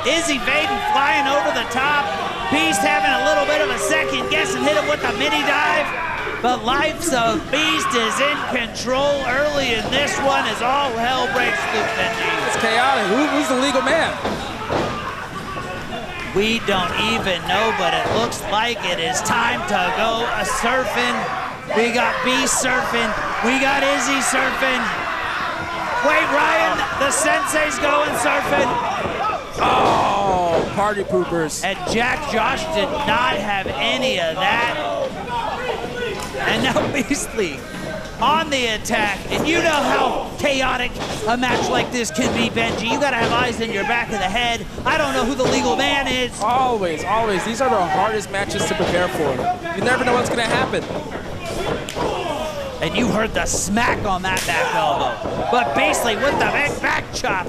Izzy Vaden flying over the top. Beast having a little bit of a second guess and hit him with a mini dive. But Life's a Beast is in control early in this one as all hell breaks loose, Benji. It's chaotic. Who's the legal man? We don't even know, but it looks like it is time to go surfing. We got Beast surfing. We got Izzy surfing. Wait, Ryan, the sensei's going surfing. Oh, party poopers. And Jack Josh did not have any of that. And now Beastly on the attack. And you know how chaotic a match like this can be, Benji. You gotta have eyes in your back of the head. I don't know who the legal man is. Always, always. These are the hardest matches to prepare for. You never know what's gonna happen. And you heard the smack on that back elbow. But Beastly with the big back chop.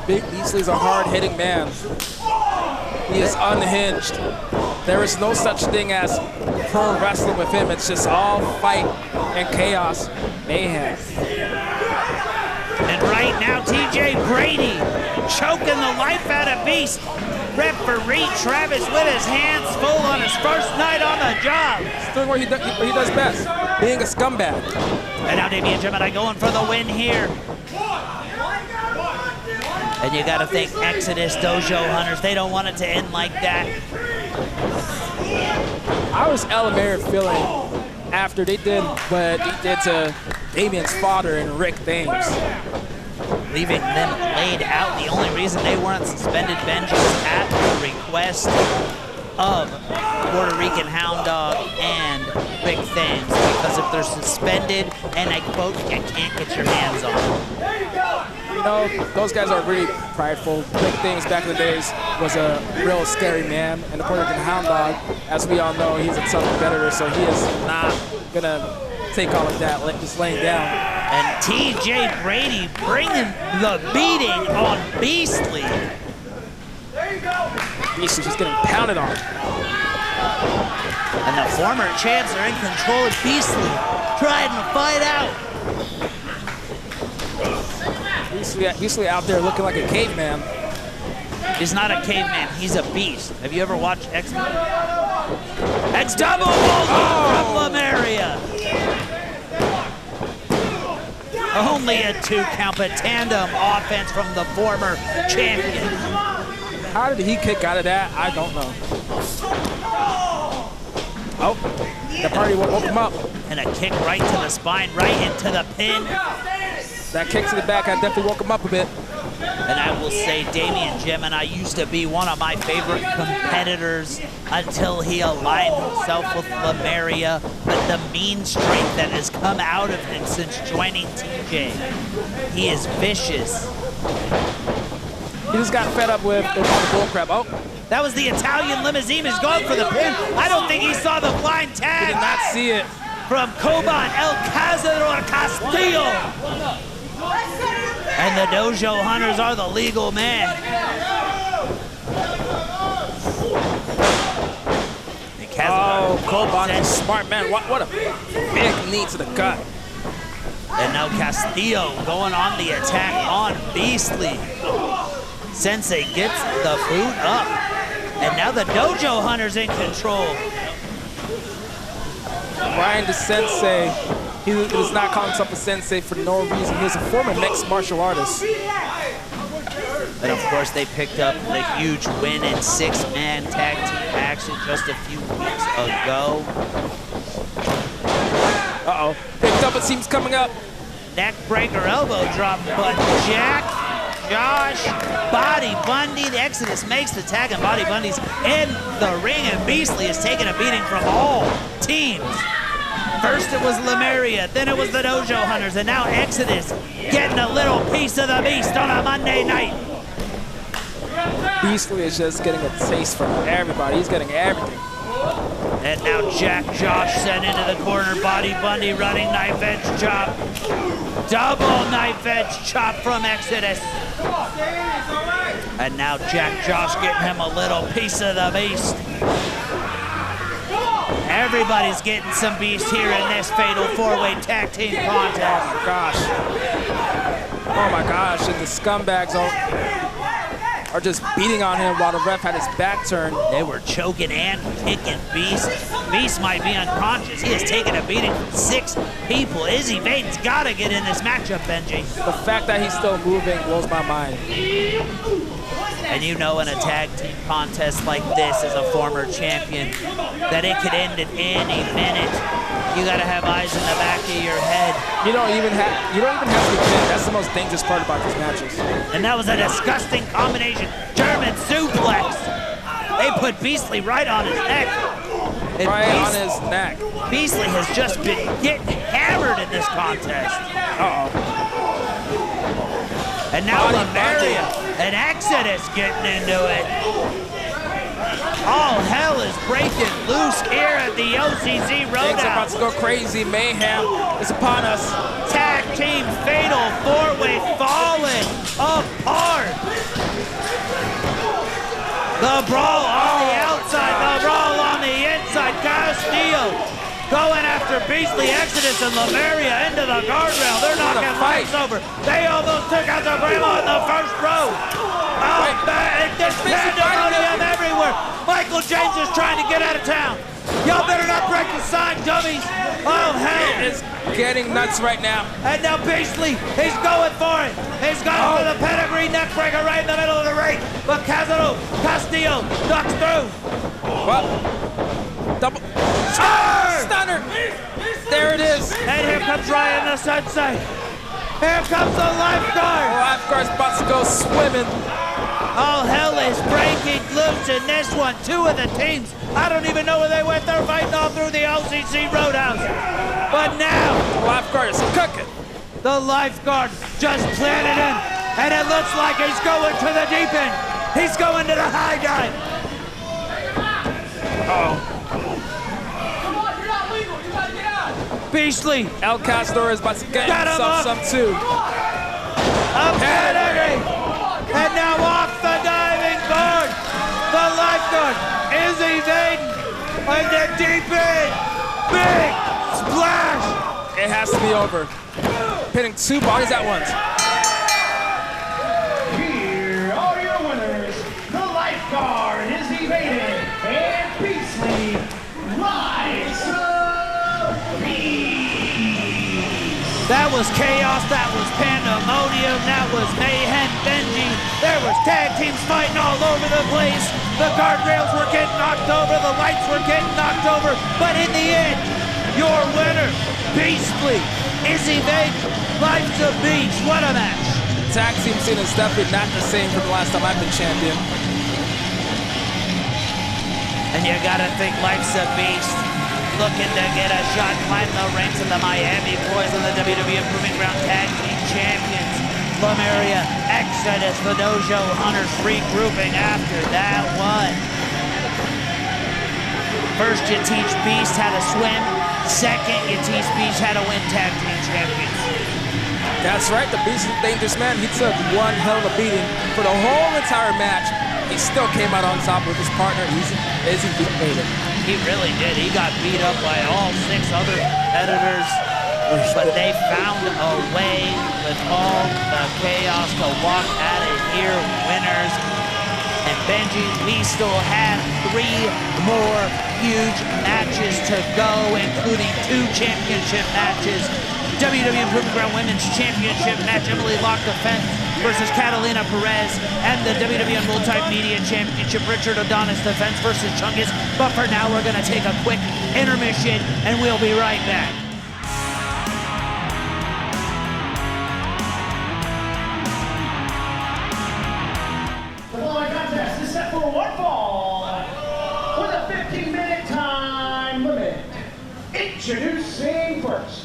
Big Beastly's a hard-hitting man. He is unhinged. There is no such thing as pro wrestling with him. It's just all fight and chaos, mayhem. And right now, TJ Brady choking the life out of Beast. Referee Travis with his hands full on his first night on the job. He's doing what he does best, being a scumbag. And now Damian Gemini going for the win here. And you gotta think Exodus, Dojo Hunters, they don't want it to end like that. How is Lemuria feeling after they did what he did to Damian's father and Rick Thames? Leaving them laid out. The only reason they weren't suspended, Benji, was at the request of Puerto Rican Hound Dog and Big Things, because if they're suspended and I quote, you can't get your hands on them. You know, those guys are really prideful. Big Things back in the days was a real scary man, and the Puerto Rican Hound Dog, as we all know, he's a tough competitor, so he is not gonna take all of that, just laying down. And TJ Brady bringing the beating on Beastly. Beastly's just getting pounded on. And the former champs are in control of Beastly, trying to fight out. Beastly out there looking like a caveman. He's not a caveman, he's a beast. Have you ever watched X-Men? X-Double from Lemuria. Only a 2 count, but tandem offense from the former champion. How did he kick out of that? I don't know. Oh, that party woke him up. And a kick right to the spine, right into the pin. That kick to the back, I definitely woke him up a bit. And I will say, Damian Gemini used to be one of my favorite competitors until he aligned himself with Lemuria. But the mean strength that has come out of him since joining TJ, he is vicious. He just got fed up with the bullcrap. Oh, that was the Italian limousine. He's going for the pin. I don't think he saw the blind tag. he did not see it. From Coban El Cazador Castillo. And the Dojo Hunters are the legal man. Oh, Coban is a smart man. What a big knee to the gut. And now Castillo going on the attack on Beastly. Sensei gets the boot up. And now the Dojo Hunter's in control. Brian the Sensei, he does not call himself a sensei for no reason. He's a former mixed martial artist. And of course they picked up the huge win in 6-man tag team action just a few weeks ago. Uh-oh, picked up, it seems coming up. Neck breaker elbow drop, but Josh, Body Bundy, the Exodus makes the tag, and Body Bundy's in the ring, and Beastly is taking a beating from all teams. First it was Lemuria, then it was the Dojo Hunters, and now Exodus getting a little piece of the beast on a Monday night. Beastly is just getting a taste from everybody. He's getting everything. And now Jack Josh sent into the corner. Body Bundy running knife edge chop. Double knife edge chop from Exodus. And now Jack Josh getting him a little piece of the beast. Everybody's getting some beast here in this fatal 4-way tag team contest. Oh my gosh. Oh my gosh, and the scumbags are just beating on him while the ref had his back turned. They were choking and kicking Beast. Beast might be unconscious. He has taken a beating from 6 people. Izzy Vaden's got to get in this matchup, Benji. The fact that he's still moving blows my mind. And you know in a tag team contest like this as a former champion that it could end at any minute. You gotta have eyes in the back of your head. You don't even have to win. That's the most dangerous part about these matches. And that was a disgusting combination. German suplex. They put Beastly right on his neck. And on his neck. Beastly has just been getting hammered in this contest. And now Lemuria and Exodus getting into it. All hell is breaking loose here at the OCC Road Things are about House. to go crazy. Mayhem is upon us. Tag team fatal 4-way falling apart. The brawl on the outside, the brawl on the inside. Castillo going after Beastly, Exodus, and Lemuria into the guardrail. They're knocking lights over. They almost took out the grandma in the first row. Oh, there's pandemonium everywhere. Michael James is trying to get out of town. Y'all better not break the sign, dummies. Oh, hell. It is getting nuts right now. And now Beastly, he's going for it. He's going for the pedigree neckbreaker right in the middle of the ring. But Castillo ducks through. Well, double. Stunner! There it is. And here comes Ryan the Sensei. Here comes the lifeguard. The lifeguard's about to go swimming. All hell is breaking loose in this one. Two of the teams, I don't even know where they went. They're fighting all through the OCC Road House. But now, The lifeguard is cooking. the lifeguard just planted in, and it looks like he's going to the deep end. He's going to the high dive. Uh-oh. Come on, you're not legal. You gotta get out. Beastly, El Castor is about to get Got him up. some too. up Mallory, and now off the diving board. The lifeguard is evading, and the deep end. Big splash. It has to be over. Hitting two bodies at once. Here are your winners. The lifeguard is evaded, and Beastly rise to peace. That was chaos, that was pandemonium, that was mayhem, Benjy. There was tag teams fighting all over the place. The guardrails were getting knocked over, the lights were getting knocked over, but in the end, your winner, Beastly, is evaded. Life's a beast. What a match. Tag team scene is definitely not the same from the last time I've been champion. And you gotta think Life's a beast. Looking to get a shot, climb the ranks of the Miami boys and the WWN Proving Ground Tag Team Champions. Mallerie, Exodus, the Dojo Hunters regrouping after that one. First, you teach Beast how to swim. Second, you teach Beast how to win Tag Team Champions. That's right, the Beast is a dangerous man. He took one hell of a beating for the whole entire match. He still came out on top with his partner, Izzy Vader. He really did. He got beat up by all 6 other competitors, but they found a way with all the chaos to walk out of here winners. And Benjy, we still have 3 more huge matches to go, including 2 championship matches. WWN Proving Ground Women's Championship match, Locke defense versus Katalina Perez, and the WWN Multimedia Championship, Richard Adonis defense versus Chungus. But for now, we're gonna take a quick intermission, and we'll be right back. The following contest is set for one fall with a 15-minute time limit. Introducing first.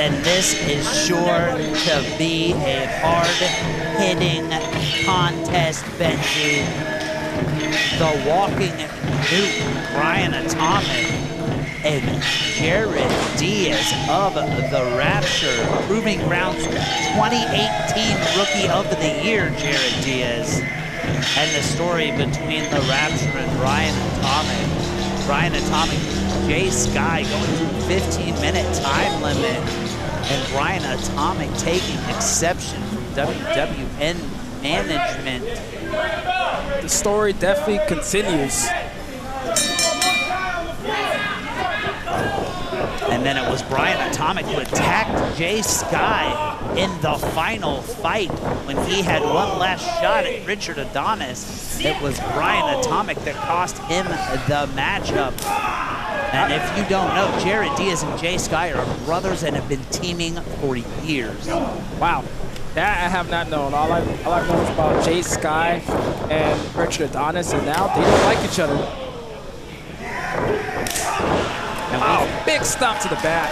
And this is sure to be a hard-hitting contest, Benjy. The walking nuke, Brian Atomic, and Jarett Diaz of the Rapture, Proving Ground's 2018 Rookie of the Year, Jarett Diaz. And the story between the Rapture and Brian Atomic. Brian Atomic, Jay Sky going through 15-minute time limit. And Brian Atomic taking exception from WWN management. The story definitely continues. And then it was Brian Atomic who attacked Jay Sky in the final fight when he had one last shot at Richard Adonis. It was Brian Atomic that cost him the matchup. And if you don't know, Jarett Diaz and Jay Sky are brothers and have been teaming for years. Wow. That I have not known. All I know is about Jay Sky and Richard Adonis, and now they don't like each other. And wow, big stomp to the back.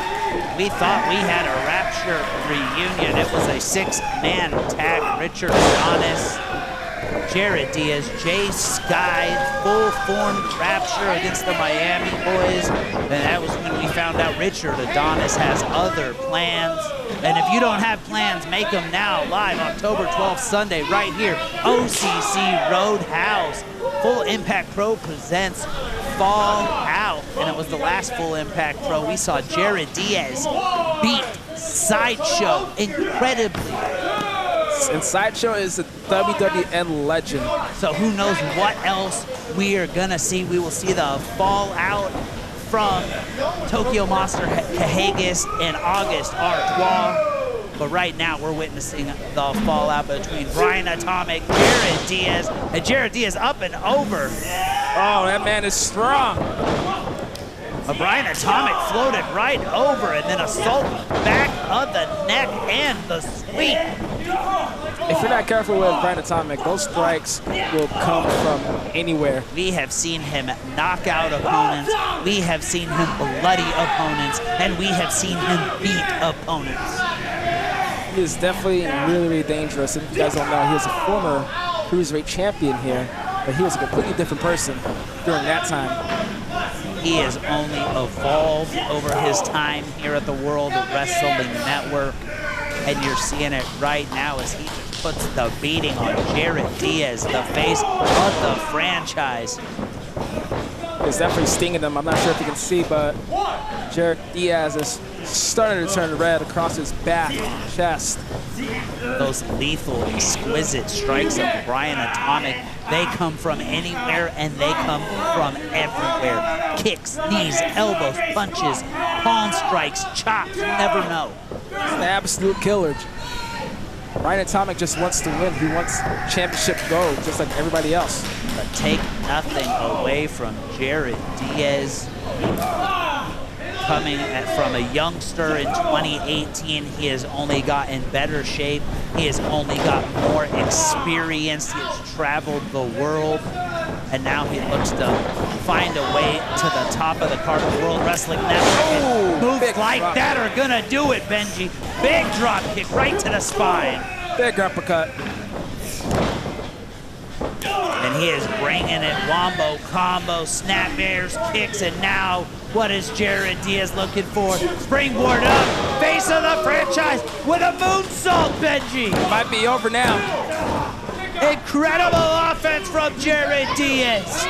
We thought we had a Rapture reunion. It was a 6-man tag. Richard Adonis, Jarett Diaz, Jay Sky, full-formed Rapture against the Miami boys. And that was when we found out Richard Adonis has other plans. And if you don't have plans, make them now. Live October 12th, Sunday, right here. OCC Road House. Full Impact Pro presents Fall Out. And it was the last Full Impact Pro. We saw Jarett Diaz beat Sideshow incredibly. And Sideshow is a WWN legend. So who knows what else we are gonna see. We will see the Fallout from Tokyo Monster Cahagas and August Artois. But right now we're witnessing the fallout between Brian Atomic, Jarett Diaz, and Jarett Diaz up and over. Oh, that man is strong. But Brian Atomic floated right over and then assault back of the neck and the sweep. If you're not careful with Brian Atomic, those strikes will come from anywhere. We have seen him knock out opponents, we have seen him bloody opponents, and we have seen him beat opponents. He is definitely really, really dangerous. And if you guys don't know, he was a former cruiserweight champion here, but he was a completely different person during that time. He has only evolved over his time here at the World Wrestling Network. And you're seeing it right now as he just puts the beating on Jarett Diaz, the face of the franchise. It's definitely stinging him. I'm not sure if you can see, but Jarett Diaz is starting to turn red across his back, chest. Those lethal, exquisite strikes of Brian Atomic, they come from anywhere and they come from everywhere. Kicks, knees, elbows, punches, palm strikes, chops, you never know. He's an absolute killer. Brian Atomic just wants to win. He wants championship gold, just like everybody else. But take nothing away from Jarett Diaz. Coming from a youngster in 2018, he has only got in better shape. He has only got more experience. He has traveled the world. And now he looks to find a way to the top of the card of the World Wrestling Network. Moves like that are gonna do it, Benjy. Big drop kick right to the spine. Big uppercut. And he is bringing it, wombo, combo, snap bears, kicks, and now what is Jarett Diaz looking for? Springboard up, face of the franchise with a moonsault, Benjy. Might be over now. Incredible offense from Jarett Diaz.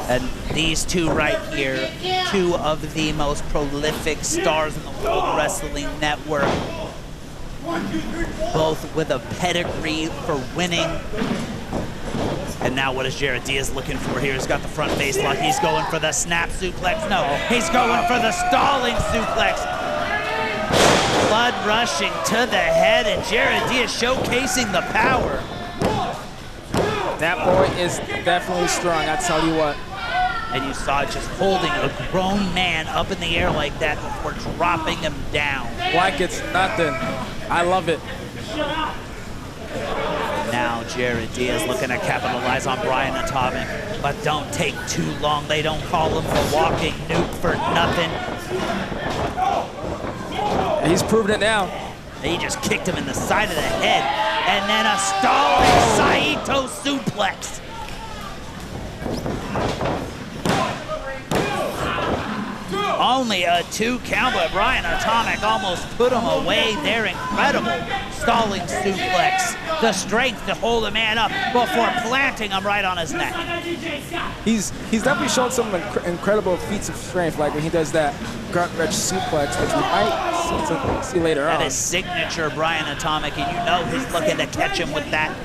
And these two right here, two of the most prolific stars in the World Wrestling Network, both with a pedigree for winning. And now what is Jarett Diaz looking for here? He's got the front face lock. He's going for the snap suplex. No, he's going for the stalling suplex. Blood rushing to the head, and Jarett Diaz showcasing the power. That boy is definitely strong, I tell you what. And you saw it just holding a grown man up in the air like that before dropping him down. Like it's nothing. I love it. Now Jarett Diaz looking to capitalize on Brian Atomic, but don't take too long. They don't call him the walking nuke for nothing. He's proven it now. He just kicked him in the side of the head, and then a stalling Saito suplex. Only a 2 count, but Brian Atomic almost put him away there. Incredible stalling suplex. The strength to hold a man up before planting him right on his neck. He's definitely shown some incredible feats of strength, like when he does that grunt wrench suplex, which we might see later on. That is signature Brian Atomic, and you know he's looking to catch him with that.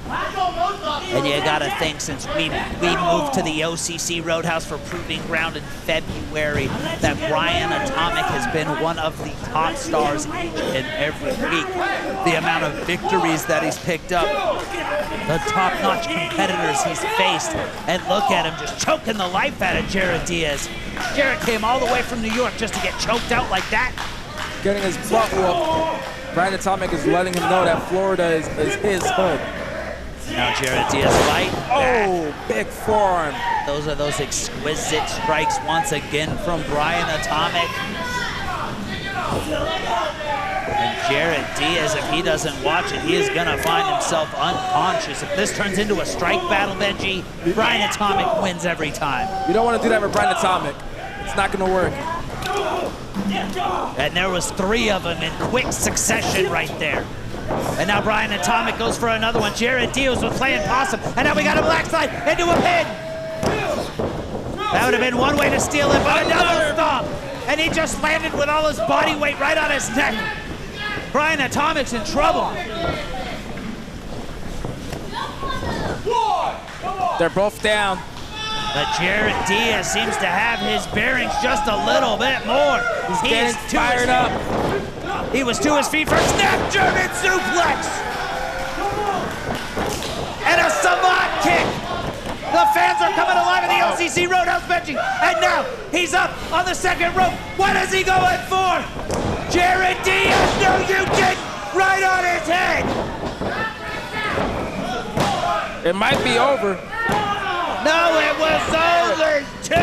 And you gotta think, since we moved to the OCC Road House for Proving Ground in February, that Brian Atomic has been one of the top stars each and every week. The amount of victories that he's picked up, the top-notch competitors he's faced, and look at him just choking the life out of Jarett Diaz. Jarett came all the way from New York just to get choked out like that. Getting his butt whooped. Brian Atomic is letting him know that Florida is his hood. Now Jarett Diaz fight. Oh, big forearm. Those are those exquisite strikes once again from Brian Atomic. And Jarett Diaz, if he doesn't watch it, he is gonna find himself unconscious. If this turns into a strike battle, Benjy, Brian Atomic wins every time. You don't want to do that with Brian Atomic. It's not gonna work. And there was 3 of them in quick succession right there. And now Brian Atomic goes for another one. Jarett Diaz was playing possum, and now we got a black slide into a pin. That would have been one way to steal it, but another stop. And he just landed with all his body weight right on his neck. Brian Atomic's in trouble. They're both down. But Jarett Diaz seems to have his bearings just a little bit more. He's getting fired up. He was to his feet for snap German suplex. And a savant kick. The fans are coming alive in the OCC Road House, Benjy. And now he's up on the second rope. What is he going for? Jarett Diaz, no you didn't. Right on his head. It might be over. No, it was only 2.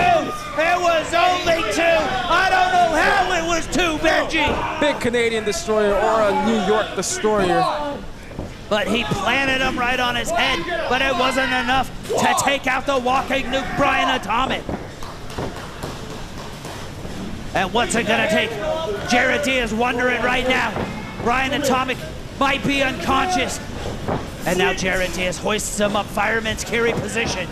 It was only 2. I don't know how it was 2, Benjy. Big Canadian destroyer or a New York destroyer. But he planted him right on his head, but it wasn't enough to take out the walking nuke Brian Atomic. And what's it gonna take? Jarett Diaz wondering right now. Brian Atomic might be unconscious. And now Jarett Diaz hoists him up fireman's carry position.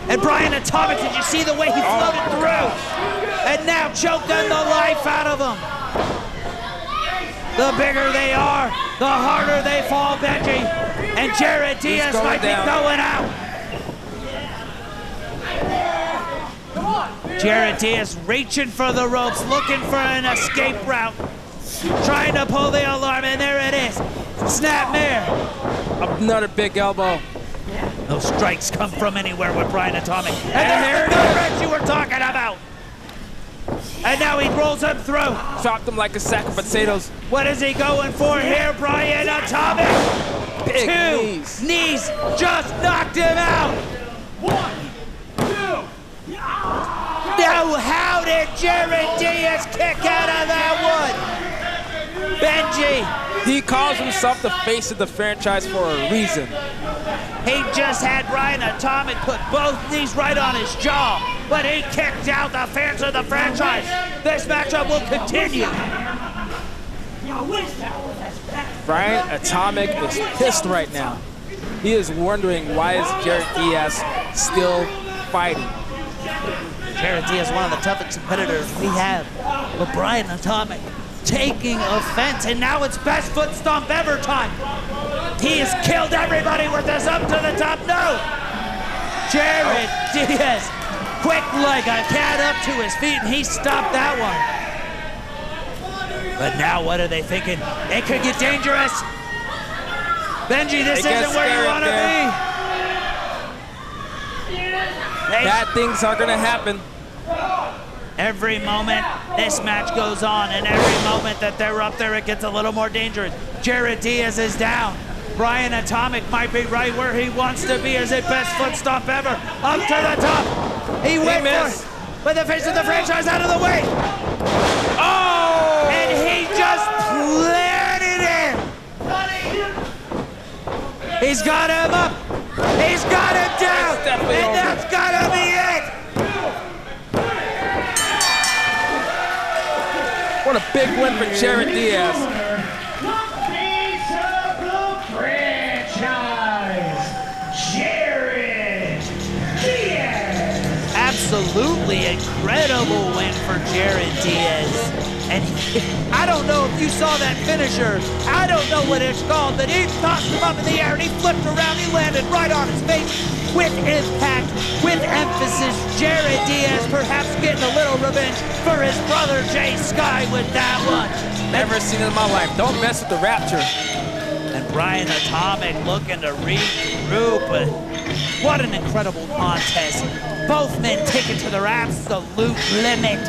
And Brian Atomic, did you see the way he floated through? And now choking the life out of him. The bigger they are, the harder they fall, Benjy. And Jarett Diaz might be going out. Jarett Diaz reaching for the ropes, looking for an escape route. Trying to pull the alarm, and there it is. Snapmare. Another big elbow. Those strikes come from anywhere with Brian Atomic. And there's the wrench you were talking about. And now he rolls him through. Chopped him like a sack of potatoes. What is he going for here, Brian Atomic? Big 2 knees just knocked him out. 1, 2. Now, how did Jarett Diaz kick out of that one? Benjy. He calls himself the face of the franchise for a reason. He just had Brian Atomic put both knees right on his jaw, but he kicked out the fans of the franchise. This matchup will continue. Brian Atomic is pissed right now. He is wondering why is Jarett Diaz still fighting. Jarett Diaz, one of the toughest competitors we have, but Brian Atomic taking offense, and now it's best foot stomp ever time. He has killed everybody with this up to the top. No! Jarett Diaz, quick like a cat up to his feet, and he stopped that one. But now what are they thinking? It could get dangerous. Benjy, this isn't where you want to be. Bad things are going to happen. Every moment this match goes on, and every moment that they're up there, it gets a little more dangerous. Jarett Diaz is down. Brian Atomic might be right where he wants to be. Is it best foot stomp ever? Up to the top. He went for it, but the face of the franchise out of the way. Oh! And he just planted him. He's got him up. He's got him down. And that's gotta be it. What a big win for Jarett Diaz. Face of the franchise, Jarett Diaz. Absolutely incredible win for Jarett Diaz. And I don't know if you saw that finisher. I don't know what it's called, but he tossed him up in the air and he flipped around. He landed right on his face with impact, with emphasis. Jarett Diaz perhaps getting a little revenge for his brother Jay Sky with that one. Never seen it in my life. Don't mess with the Rapture. And Brian Atomic looking to regroup. But what an incredible contest. Both men take it to their absolute limit.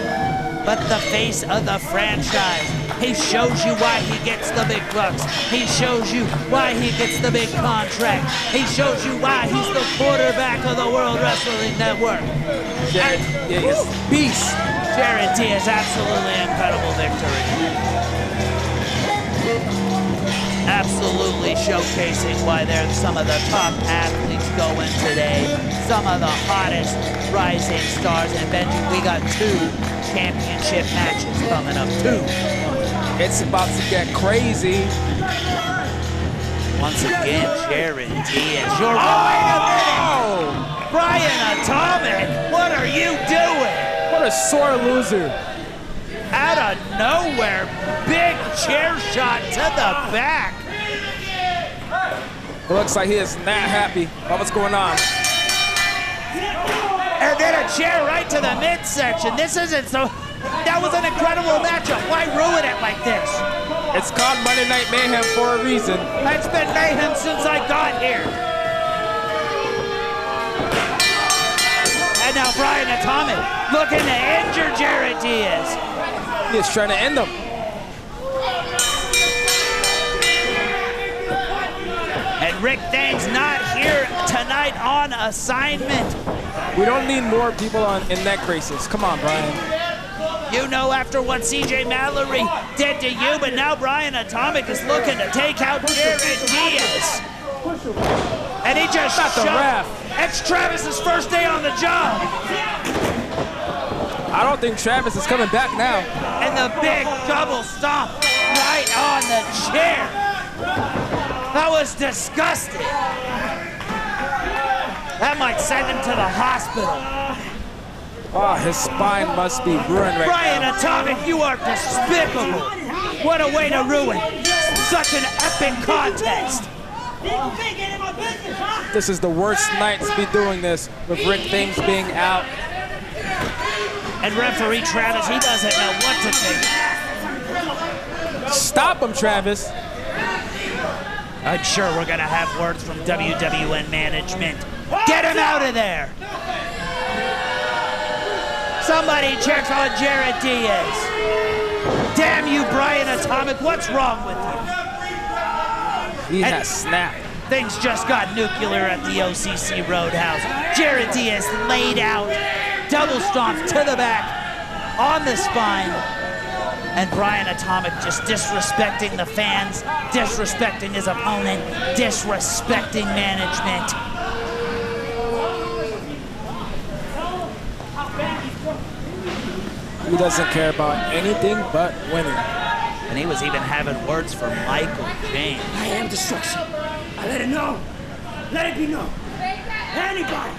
But the face of the franchise, he shows you why he gets the big bucks. He shows you why he gets the big contract. He shows you why he's the quarterback of the World Wrestling Network. Jarett Diaz, beast. Jarett Diaz, absolutely incredible victory. Absolutely showcasing why they're some of the top athletes going today. Some of the hottest rising stars. And Benjy, we got 2 championship matches coming up, 2. It's about to get crazy. Once again, Jarett Diaz. You're Brian Atomic, what are you doing? What a sore loser. Out of nowhere, big chair shot to the back. It looks like he is not happy about what's going on. And then a chair right to the midsection. This isn't so. That was an incredible matchup. Why ruin it like this? It's called Monday Night Mayhem for a reason. It's been mayhem since I got here. And now Brian Atomic looking to injure Jarett Diaz. He's trying to end him. And Rick Dane's not here tonight on assignment. We don't need more people in neck braces. Come on, Brian. You know after what CJ Mallory did to you, but now Brian Atomic is looking to take out Jarett Diaz. And he just Not the ref. It's Travis's first day on the job. I don't think Travis is coming back now. And the big double stomp right on the chair. That was disgusting. That might send him to the hospital. Oh, his spine must be ruined right Brian now. Atomic, you are despicable. What a way to ruin such an epic contest. This is the worst night to be doing this with Rick Thames being out. And referee Travis, he doesn't know what to think. Stop him, Travis. I'm sure we're gonna have words from WWN management. Get him out of there! Somebody check on Jarett Diaz. Damn you, Brian Atomic, what's wrong with you? He has snapped. Things just got nuclear at the OCC Road House. Jarett Diaz laid out, double stomp to the back, on the spine. And Brian Atomic just disrespecting the fans, disrespecting his opponent, disrespecting management. He doesn't care about anything but winning. And he was even having words for Michael James. I am destruction. I let it know. Let it be known. Anybody.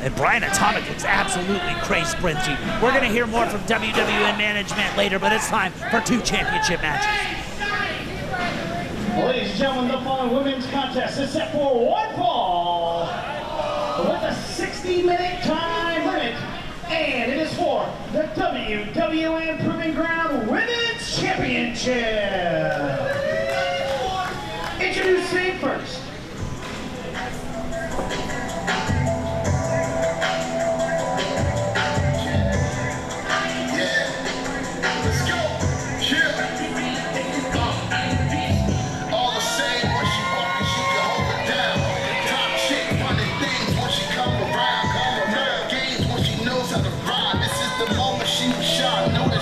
And Brian Atomic is absolutely crazy, Benjy. We're going to hear more from WWN management later, but it's time for 2 championship matches. Ladies and gentlemen, the following women's contest is set for 1 fall with a 60-minute time limit. And it is for the WWN Proving Ground Women's Championship. Introducing first.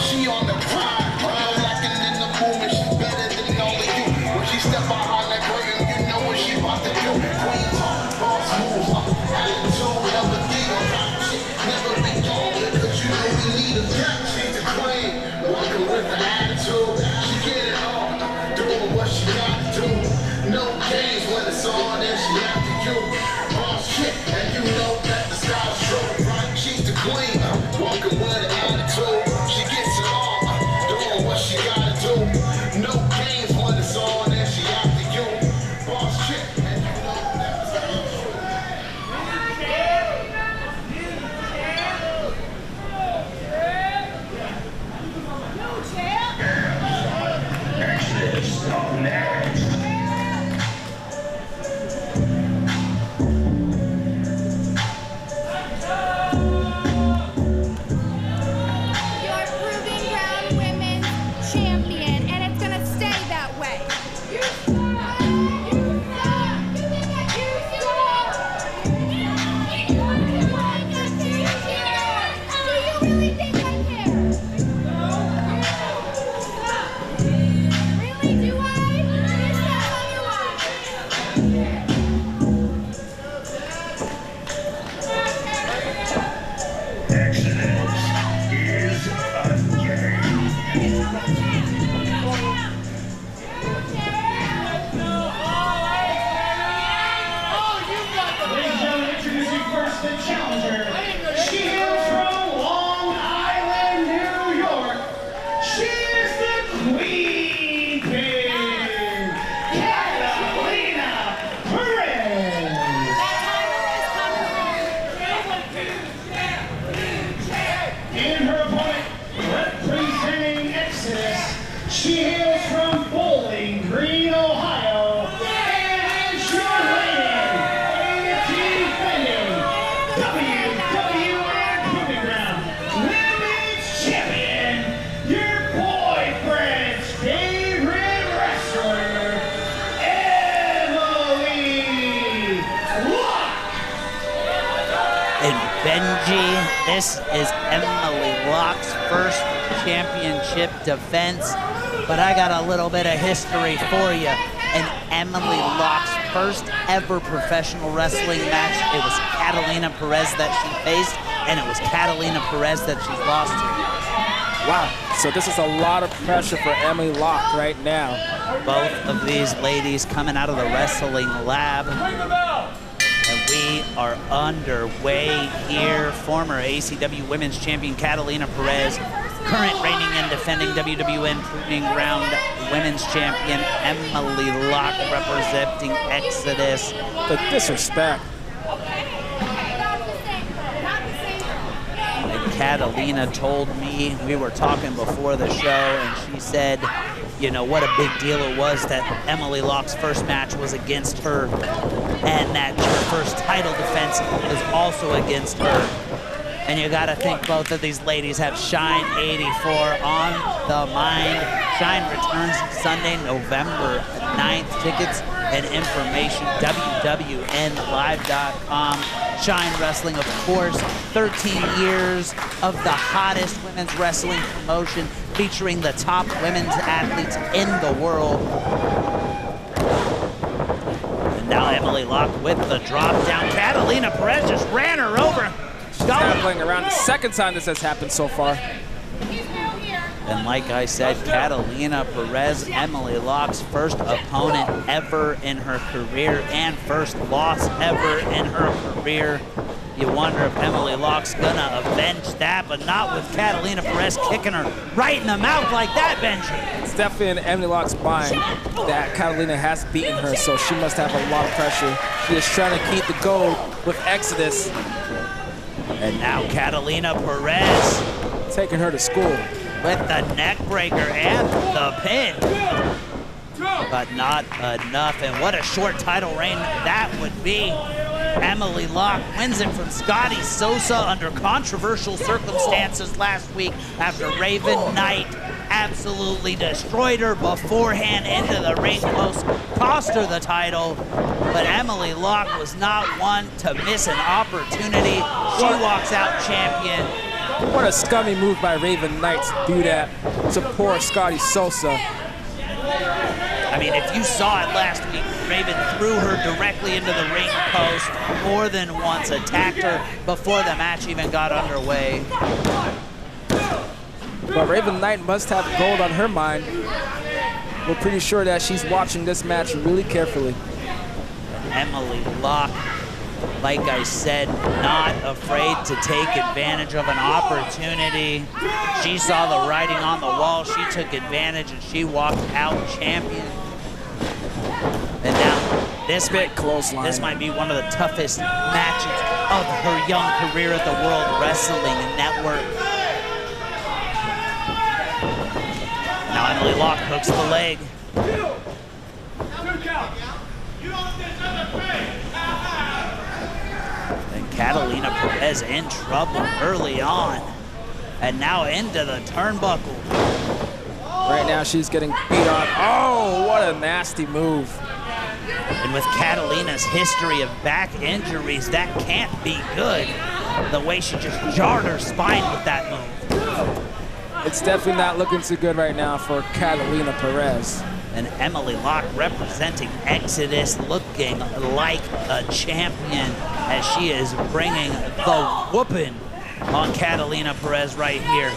She on the grind, like in the moment, she's better attitude. She get it on, doing what she got to do. No games when it's on, and she after you. Oh shit, and you know that the style's true, right? She's the queen, walking with an attitude. She gets it on, doing what she gotta do. No games when it's on, and she after you. Boss chick, and you know that the style's true. Exodus up next. Your Proving Ground Women's Champion, and it's gonna stay that way. You suck! You suck! You think that you suck? Do you really think I care? Really, do I? You said Exodus is a game. Ladies and gentlemen, introducing first the challenger. She hails from Long Island, New York. She is the Queen Pig, Katalina Perez. In her opponent, representing Exodus, she hails from Bowling Green, Ohio. And your reigning defending WWN Proving Ground Women's Champion, your boyfriend's favorite wrestler, Emily Locke. And Benjy, this is Emily Locke's first championship defense, but I got a little bit of history for you. And Emily Locke's first ever professional wrestling match, it was Katalina Perez that she faced, and it was Katalina Perez that she lost to. Wow. So this is a lot of pressure for Emily Locke right now. Both of these ladies coming out of the wrestling lab. And we are underway here. Former ACW Women's Champion Katalina Perez, current reigning and defending WWN Proving Ground Women's Champion Emily Locke representing Exodus. The disrespect. And Katalina told me, we were talking before the show, and she said, you know, what a big deal it was that Emily Locke's first match was against her, and that her first title defense was also against her. And you gotta think both of these ladies have Shine 84 on the mind. Shine returns Sunday, November 9th. Tickets and information, WWNLive.com. Shine Wrestling, of course, 13 years of the hottest women's wrestling promotion, featuring the top women's athletes in the world. And now Emily Locke with the drop down. Katalina Perez just ran her over. Playing around the second time this has happened so far. And like I said, Katalina Perez, Emily Locke's first opponent ever in her career and first loss ever in her career. You wonder if Emily Locke's gonna avenge that, but not with Katalina Perez kicking her right in the mouth like that, Benjy. It's definitely in Emily Locke's mind that Katalina has beaten her, so she must have a lot of pressure. She is trying to keep the gold with Exodus. And now Katalina Perez taking her to school with the neck breaker and the pin. But not enough, and what a short title reign that would be. Emily Locke wins it from Scotty Sosa under controversial circumstances last week after Raven Knight absolutely destroyed her beforehand into the ring post, cost her the title. But Emily Locke was not one to miss an opportunity. She walks out champion. What a scummy move by Raven Knight to do that to poor Scotty Sosa. I mean, if you saw it last week, Raven threw her directly into the ring post more than once, attacked her before the match even got underway. But Raven Knight must have gold on her mind. We're pretty sure that she's watching this match really carefully. Emily Locke, like I said, not afraid to take advantage of an opportunity. She saw the writing on the wall. She took advantage and she walked out champion. And now this might be one of the toughest matches of her young career at the World Wrestling Network. Now Emily Locke hooks the leg. And Katalina Perez in trouble early on. And now into the turnbuckle. Right now she's getting beat on. Oh, what a nasty move. And with Catalina's history of back injuries, that can't be good. The way she just jarred her spine with that move. It's definitely not looking too good right now for Katalina Perez. And Emily Locke representing Exodus, looking like a champion as she is bringing the whooping on Katalina Perez right here.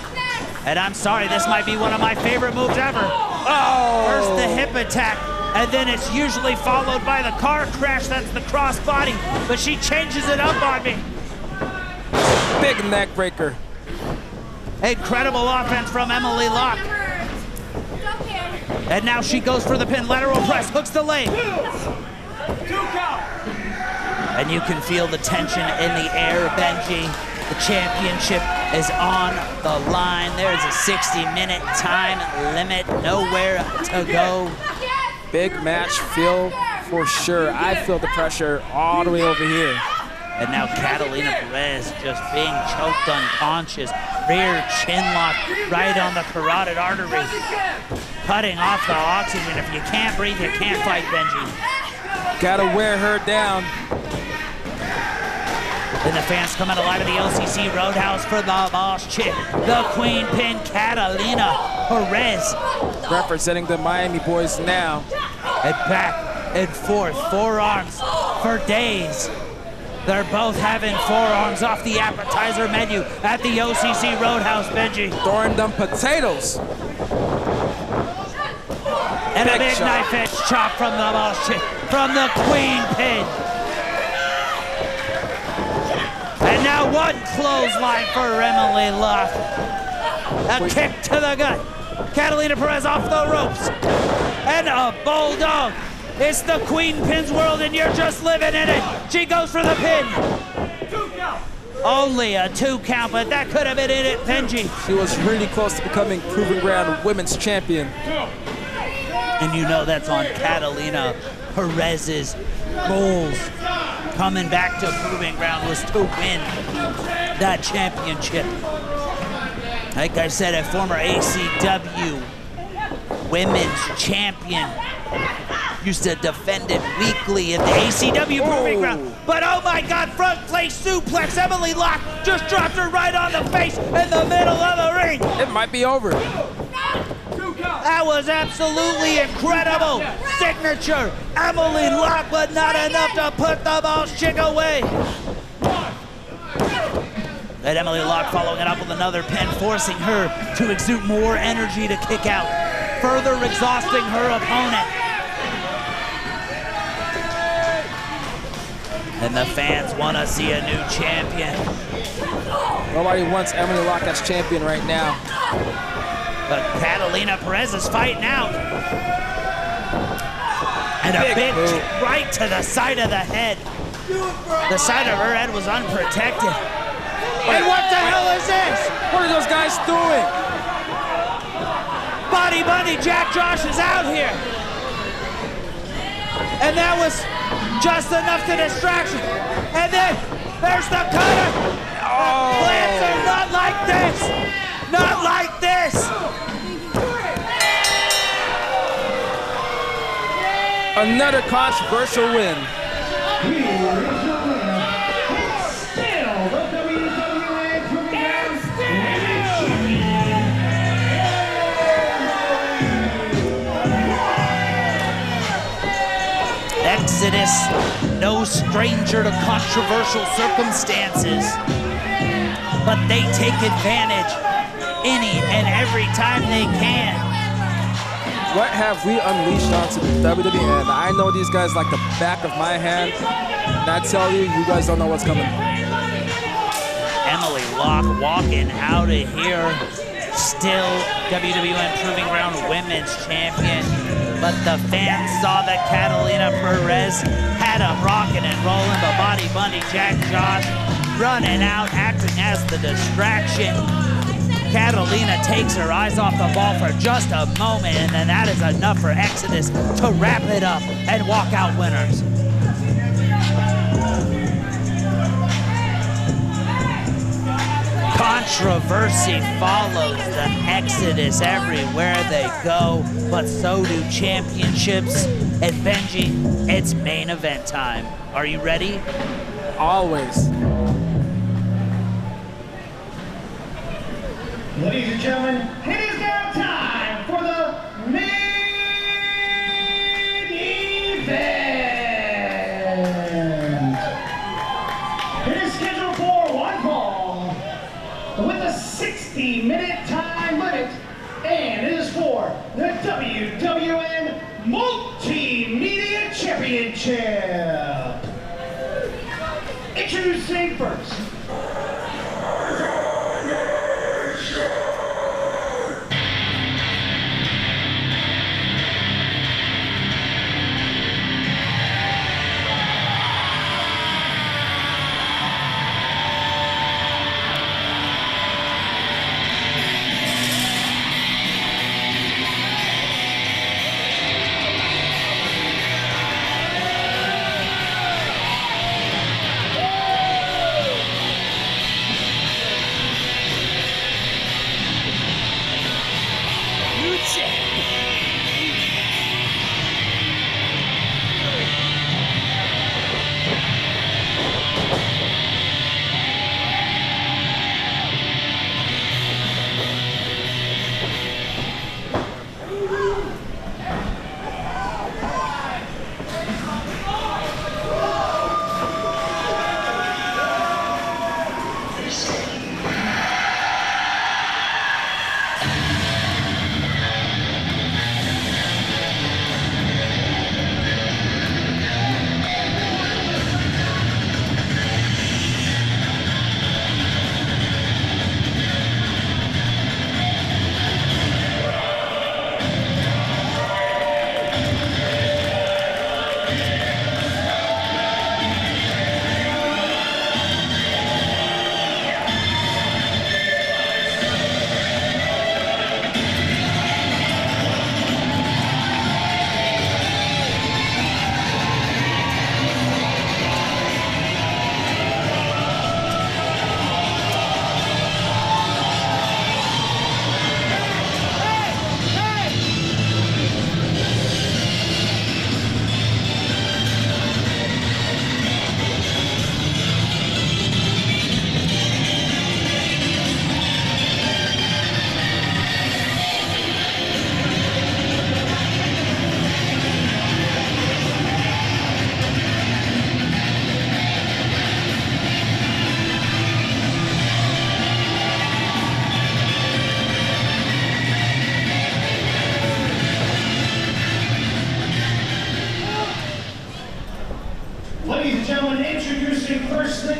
And I'm sorry, this might be one of my favorite moves ever. Oh! First the hip attack, and then it's usually followed by the car crash. That's the crossbody, but she changes it up on me. Big neck breaker. Incredible offense from Emily Locke. And now she goes for the pin, lateral press, hooks the leg. And you can feel the tension in the air, Benjy. The championship is on the line. There is a 60-minute time limit, nowhere to go. Big match feel for sure. I feel the pressure all the way over here. And now Katalina Perez just being choked unconscious. Rear chin lock right on the carotid artery. Cutting off the oxygen. If you can't breathe, you can't fight, Benjy. Gotta wear her down. Then the fans coming alive at the OCC Road House for the boss chick, the queen pin, Katalina Perez. Representing the Miami boys now. And back and forth, forearms for days. They're both having forearms off the appetizer menu at the OCC Road House, Benjy. Throwing them potatoes. And a big knife edge chop from the boss chick, from the queen pin. And now one clothesline for Emily Locke. A kick to the gut. Katalina Perez off the ropes. And a bulldog. It's the queen pin's world and you're just living in it. She goes for the pin. Only a 2 count, but that could have been in it, Benjy. She was really close to becoming Proving Ground Women's Champion. And you know that's on Katalina Perez's goals. Coming back to Proving Ground was to win that championship. Like I said, a former ACW Women's Champion. Used to defend it weekly at the ACW Proving Ground. But oh my God, front face suplex. Emily Locke just dropped her right on the face in the middle of the ring. It might be over. That was absolutely incredible. Signature Emily Locke, but not enough to put the boss chick away. And Emily Locke following it up with another pin, forcing her to exude more energy to kick out, further exhausting her opponent. And the fans want to see a new champion. Nobody wants Emily Locke as champion right now. But Katalina Perez is fighting out. And a big right to the side of the head. The side of her head was unprotected. And what the hell is this? What are those guys doing? Buddy, Jack Josh is out here. And that was just enough to distraction. And then there's the cutter. Oh. Plans are not like this. Not like this. Another controversial win. Still the WWN Proving Ground. Exodus, no stranger to controversial circumstances, but they take advantage any and every time they can. What have we unleashed onto the WWN? I know these guys like the back of my hand, and I tell you, you guys don't know what's coming. Emily Locke walking out of here, still WWN Proving Ground Women's Champion. But the fans saw that Katalina Perez had them rocking and rolling, but Body Bundy Jack Josh running out, acting as the distraction. Katalina takes her eyes off the ball for just a moment, and then that is enough for Exodus to wrap it up and walk out winners. Controversy follows the Exodus everywhere they go, but so do championships. And Benjy, it's main event time. Are you ready? Always. Ladies and gentlemen, it is now time for the main event. It is scheduled for one fall with a 60-minute time limit, and it is for the WWN Multimedia Championship. Introducing first.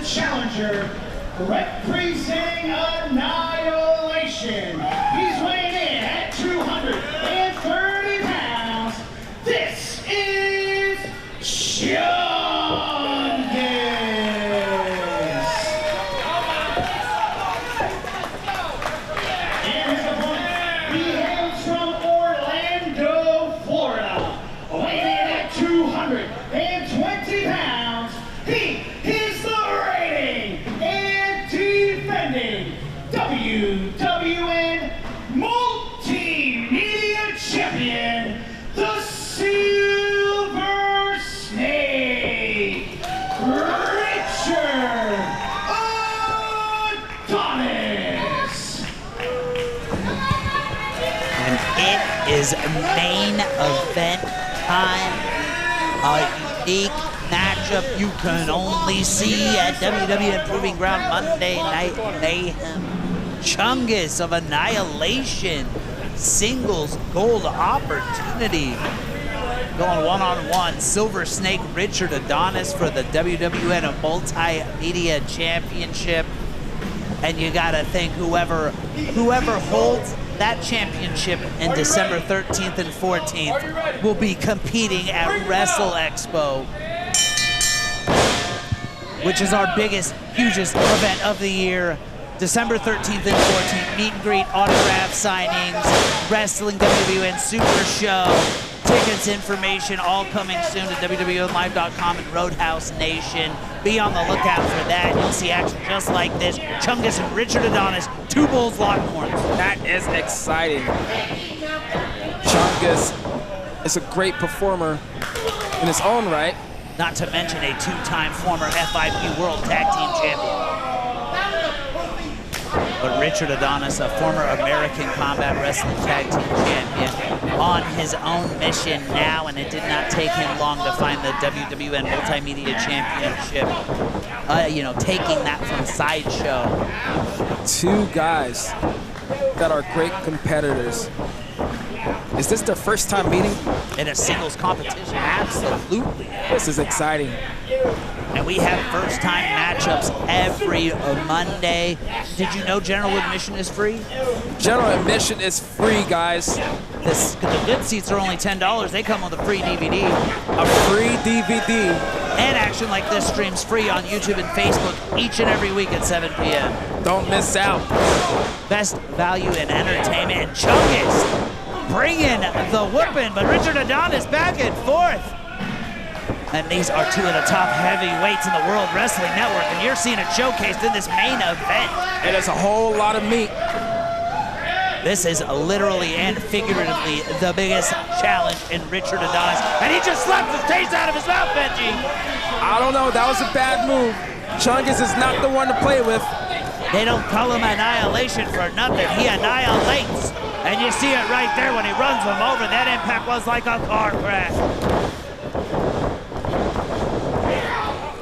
Challenger, representing Annihilation. He's weighing in at 230 pounds. This is Chungus. And his opponent, he hails from Orlando, Florida, weighing in at 220 pounds. He is the reigning and defending WWN Multimedia Champion, the Silver Snake, Richard Adonis. And it is main event time. A unique matchup you can only see at WWN Proving Ground Monday Night Mayhem. Chungus of Annihilation. Singles gold opportunity. Going one-on-one, Silver Snake Richard Adonis for the WWN Multimedia Championship. And you gotta think whoever holds that championship in December 13th and 14th will be competing at Wrestle Expo, which is our biggest, hugest event of the year. December 13th and 14th, meet and greet, autograph signings, wrestling, WWN Supershow. Tickets, information, all coming soon to WWNLive.com and Roadhouse Nation. Be on the lookout for that. You'll see action just like this. Chungus and Richard Adonis, two bulls locked horns. That is exciting. Chungus is a great performer in his own right. Not to mention a two-time former FIP World Tag Team Champion. But Richard Adonis, a former American Combat Wrestling Tag Team Champion, on his own mission now, and it did not take him long to find the WWN Multimedia Championship, taking that from Sideshow. Two guys that are great competitors. Is this their first time meeting? In a singles competition, absolutely. This is exciting. And we have first-time matchups every Monday. Did you know general admission is free? General admission is free, guys. The good seats are only $10. They come with a free DVD. A free DVD. And action like this streams free on YouTube and Facebook each and every week at 7 p.m. Don't miss out. Best value in entertainment. And Chungus bringing the whooping, but Richard Adonis back and forth. And these are two of the top heavyweights in the World Wrestling Network, and you're seeing it showcased in this main event. It is a whole lot of meat. This is literally and figuratively the biggest challenge in Richard Adonis. And he just slapped the taste out of his mouth, Benjy. I don't know, that was a bad move. Chungus is not the one to play with. They don't call him Annihilation for nothing. He annihilates. And you see it right there when he runs him over. That impact was like a car crash.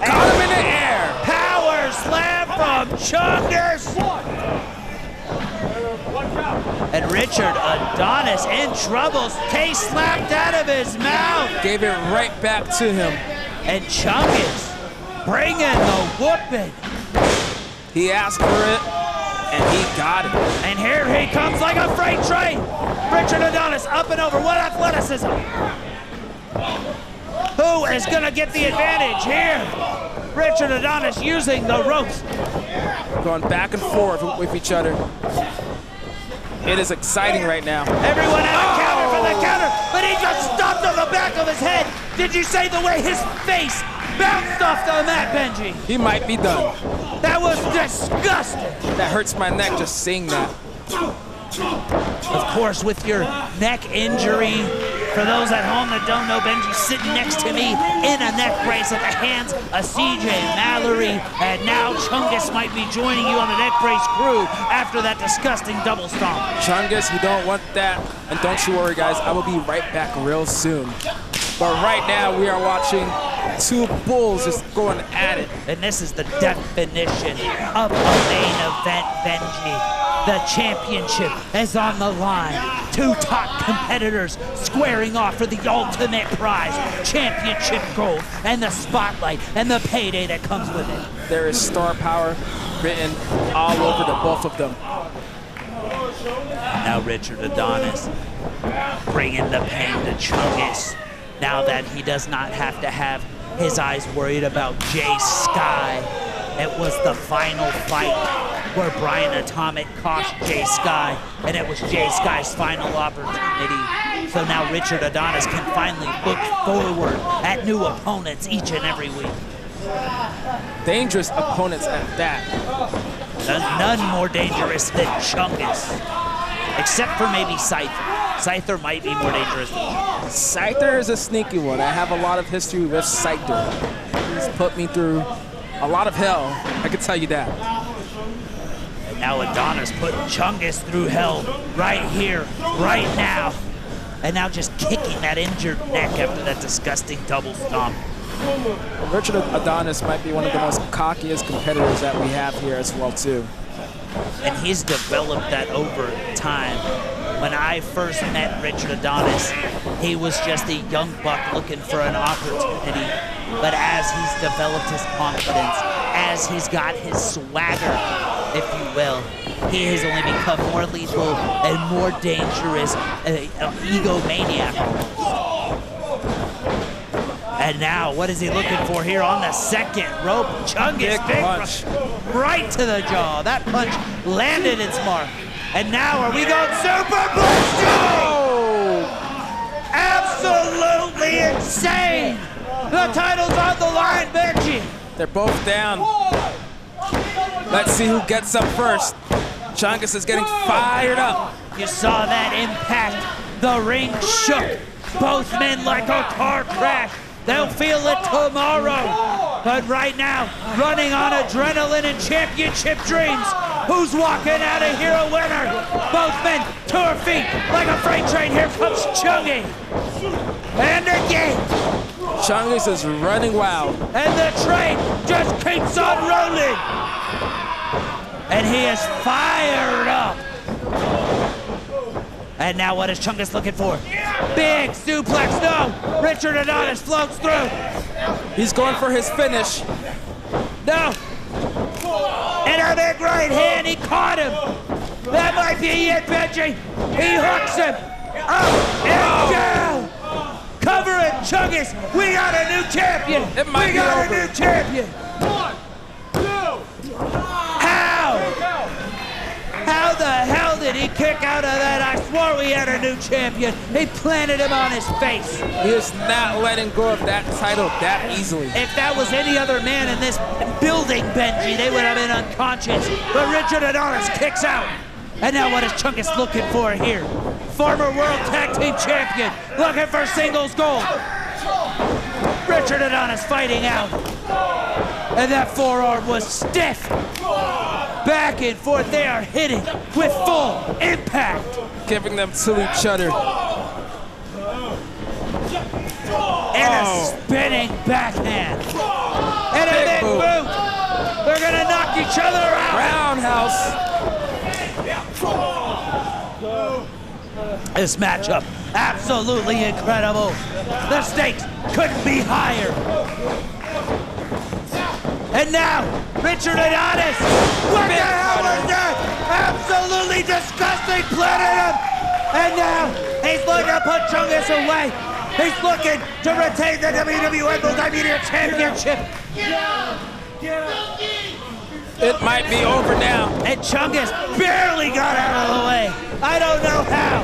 Got him in the air. Power slam from Chungus. And Richard Adonis in trouble. Taste slapped out of his mouth. Gave it right back to him. And Chungus bringing the whooping. He asked for it, and he got it. And here he comes like a freight train. Richard Adonis up and over. What athleticism. Who is going to get the advantage here? Richard Adonis using the ropes. Going back and forth with each other. It is exciting right now. Everyone had a counter for the counter, but he just stopped on the back of his head. Did you say the way his face bounced off the mat, Benjy? He might be done. That was disgusting. That hurts my neck just seeing that. Of course, with your neck injury, for those at home that don't know, Benjy sitting next to me in a neck brace at the hands of CJ Mallory, and now Chungus might be joining you on the neck brace crew after that disgusting double stomp. Chungus, you don't want that, and don't you worry, guys, I will be right back real soon. But right now, we are watching two bulls just going at it. And this is the definition of a main event, Benjy. The championship is on the line. Two top competitors squaring off for the ultimate prize, championship gold, and the spotlight and the payday that comes with it. There is star power written all over the both of them. Now Richard Adonis bringing the pain to Chungus. Now that he does not have to have his eyes worried about Jay Sky. It was the final fight where Brian Atomic cost Jay Sky, and it was Jay Sky's final opportunity. So now Richard Adonis can finally look forward at new opponents each and every week. Dangerous opponents at that. None more dangerous than Chungus, except for maybe Scyther. Scyther might be more dangerous than Chungus. Scyther is a sneaky one. I have a lot of history with Scyther. He's put me through a lot of hell, I can tell you that. And now Adonis putting Chungus through hell right here, right now. And now just kicking that injured neck after that disgusting double stomp. Richard Adonis might be one of the most cockiest competitors that we have here as well, too. and he's developed that over time. When I first met Richard Adonis, he was just a young buck looking for an opportunity. But as he's developed his confidence, as he's got his swagger, if you will, he has only become more lethal and more dangerous, egomaniac almost. And now, what is he looking for here on the second rope? Chungus, big punch. Right to the jaw. That punch landed its mark. And now, are we going super blast? Oh! Absolutely insane! The title's on the line, Benjy. They're both down. Let's see who gets up first. Chungus is getting fired up. You saw that impact. The ring shook. Both men like a car crash. They'll feel it tomorrow. But right now, running on adrenaline and championship dreams. Who's walking out of here a winner? Both men to her feet like a freight train. Here comes Chungy. And again. Chungus is running wild. And the train just keeps on rolling. And he is fired up. And now what is Chungus looking for? Big suplex, no! Richard Adonis floats through. He's going for his finish. No! And a big right hand, he caught him. That might be it, Benjy. He hooks him. Up and down. Cover it, Chungus. We got a new champion. It might we be got over. a new champion. 1, 2. How? How the hell did he kick out of that? I swore we had a new champion. He planted him on his face. He is not letting go of that title that easily. If that was any other man in this building, Benjy, they would have been unconscious. But Richard Adonis kicks out. And now what is Chungus looking for here? Former World Tag Team Champion, looking for singles gold. Richard Adonis fighting out. And that forearm was stiff. Back and forth, they are hitting with full impact. Giving them to each other. And a spinning backhand. And a big boot. They're gonna knock each other out. Roundhouse. This matchup, absolutely incredible. The stakes couldn't be higher. And now, Richard Adonis. What the hell was that? Absolutely disgusting, planted him. And now, he's looking to put Chungus away. He's looking to retain the WWN Multimedia Championship. It might be over now. And Chungus barely got out of the way. I don't know how.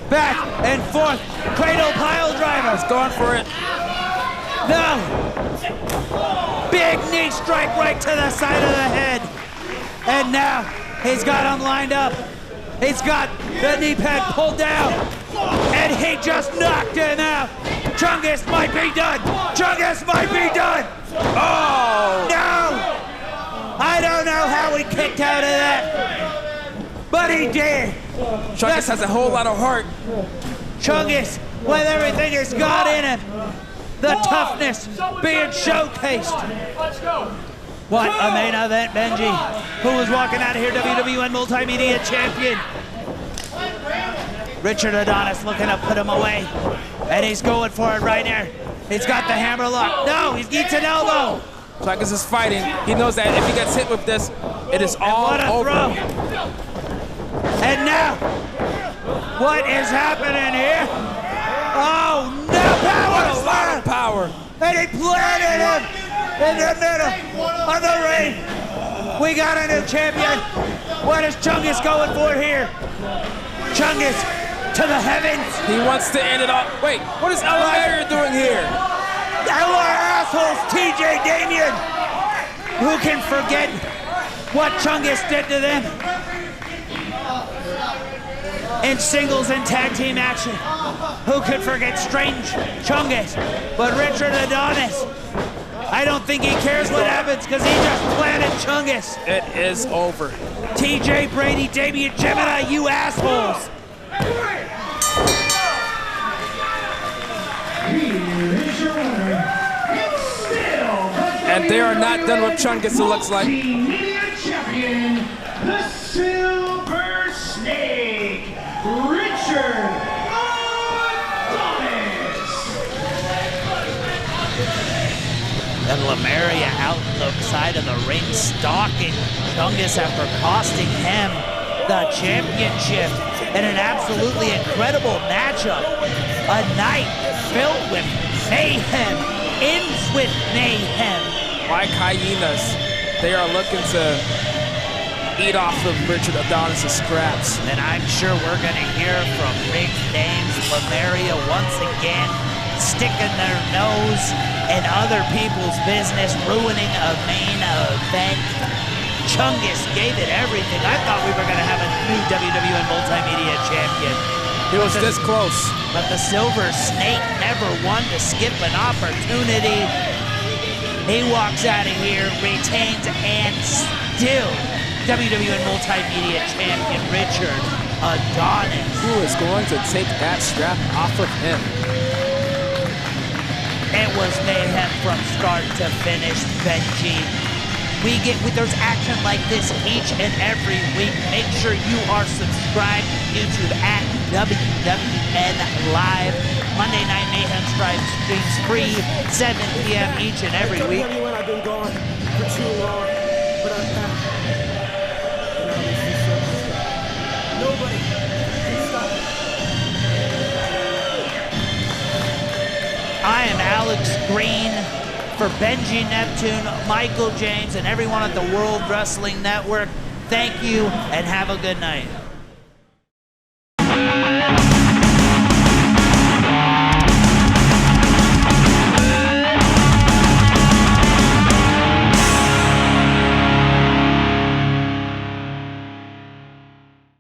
Back and forth, cradle pile driver. He's going for it. No! Big knee strike right to the side of the head. And now, he's got him lined up. He's got the knee pad pulled down. And he just knocked him out. Chungus might be done. Chungus might be done. Oh! No! I don't know how he kicked out of that. But he did. Chungus has a whole lot of heart. Chungus, with everything he's got in him. The toughness being showcased. Let's go. What a main event, Benjy, who was walking out of here WWN Multimedia Champion. Richard Adonis looking to put him away. And he's going for it right there. He's got the hammer lock. No, he needs an elbow. Chungus is fighting. He knows that if he gets hit with this, it is all over. Throw. And now, what is happening here? Oh, no power! A lot of power. And he planted him in the middle of the ring. We got a new champion. What is Chungus going for here? Chungus to the heavens. He wants to end it off. Wait, what is Mallerie doing here? Our assholes, TJ Damien. Who can forget what Chungus did to them? In singles and tag team action. Who could forget Strange Chungus? But Richard Adonis, I don't think he cares what happens because he just planted Chungus. It is over. TJ Brady, Damian Gemini, you assholes. And they are not done with Chungus, it looks like. Multimedia Champion, the Silver Snake, Richard Adonis. And Mallerie out the side of the ring, stalking Chungus after costing him the championship. And an absolutely incredible matchup. A night filled with mayhem, ends with mayhem. Like hyenas, they are looking to eat off of Richard Adonis' scraps. And I'm sure we're gonna hear from big names. Mallerie once again sticking their nose in other people's business, ruining a main event. Chungus gave it everything. I thought we were gonna have a new WWN Multimedia Champion. It was this close. But the Silver Snake never one to skip an opportunity. He walks out of here, retains, and still WWN Multimedia Champion Richard Adonis. Who is going to take that strap off of him? It was mayhem from start to finish, Benjy. There's action like this each and every week. Make sure you are subscribed to YouTube at WWNLive. Monday Night Mayhem streams free, 7 p.m. each and every week. WWN, I've been gone for too long, but I'm back. Nobody can stop me. I am Alex Green for Benjy, Neptune, Michael James, and everyone at the World Wrestling Network. Thank you and have a good night.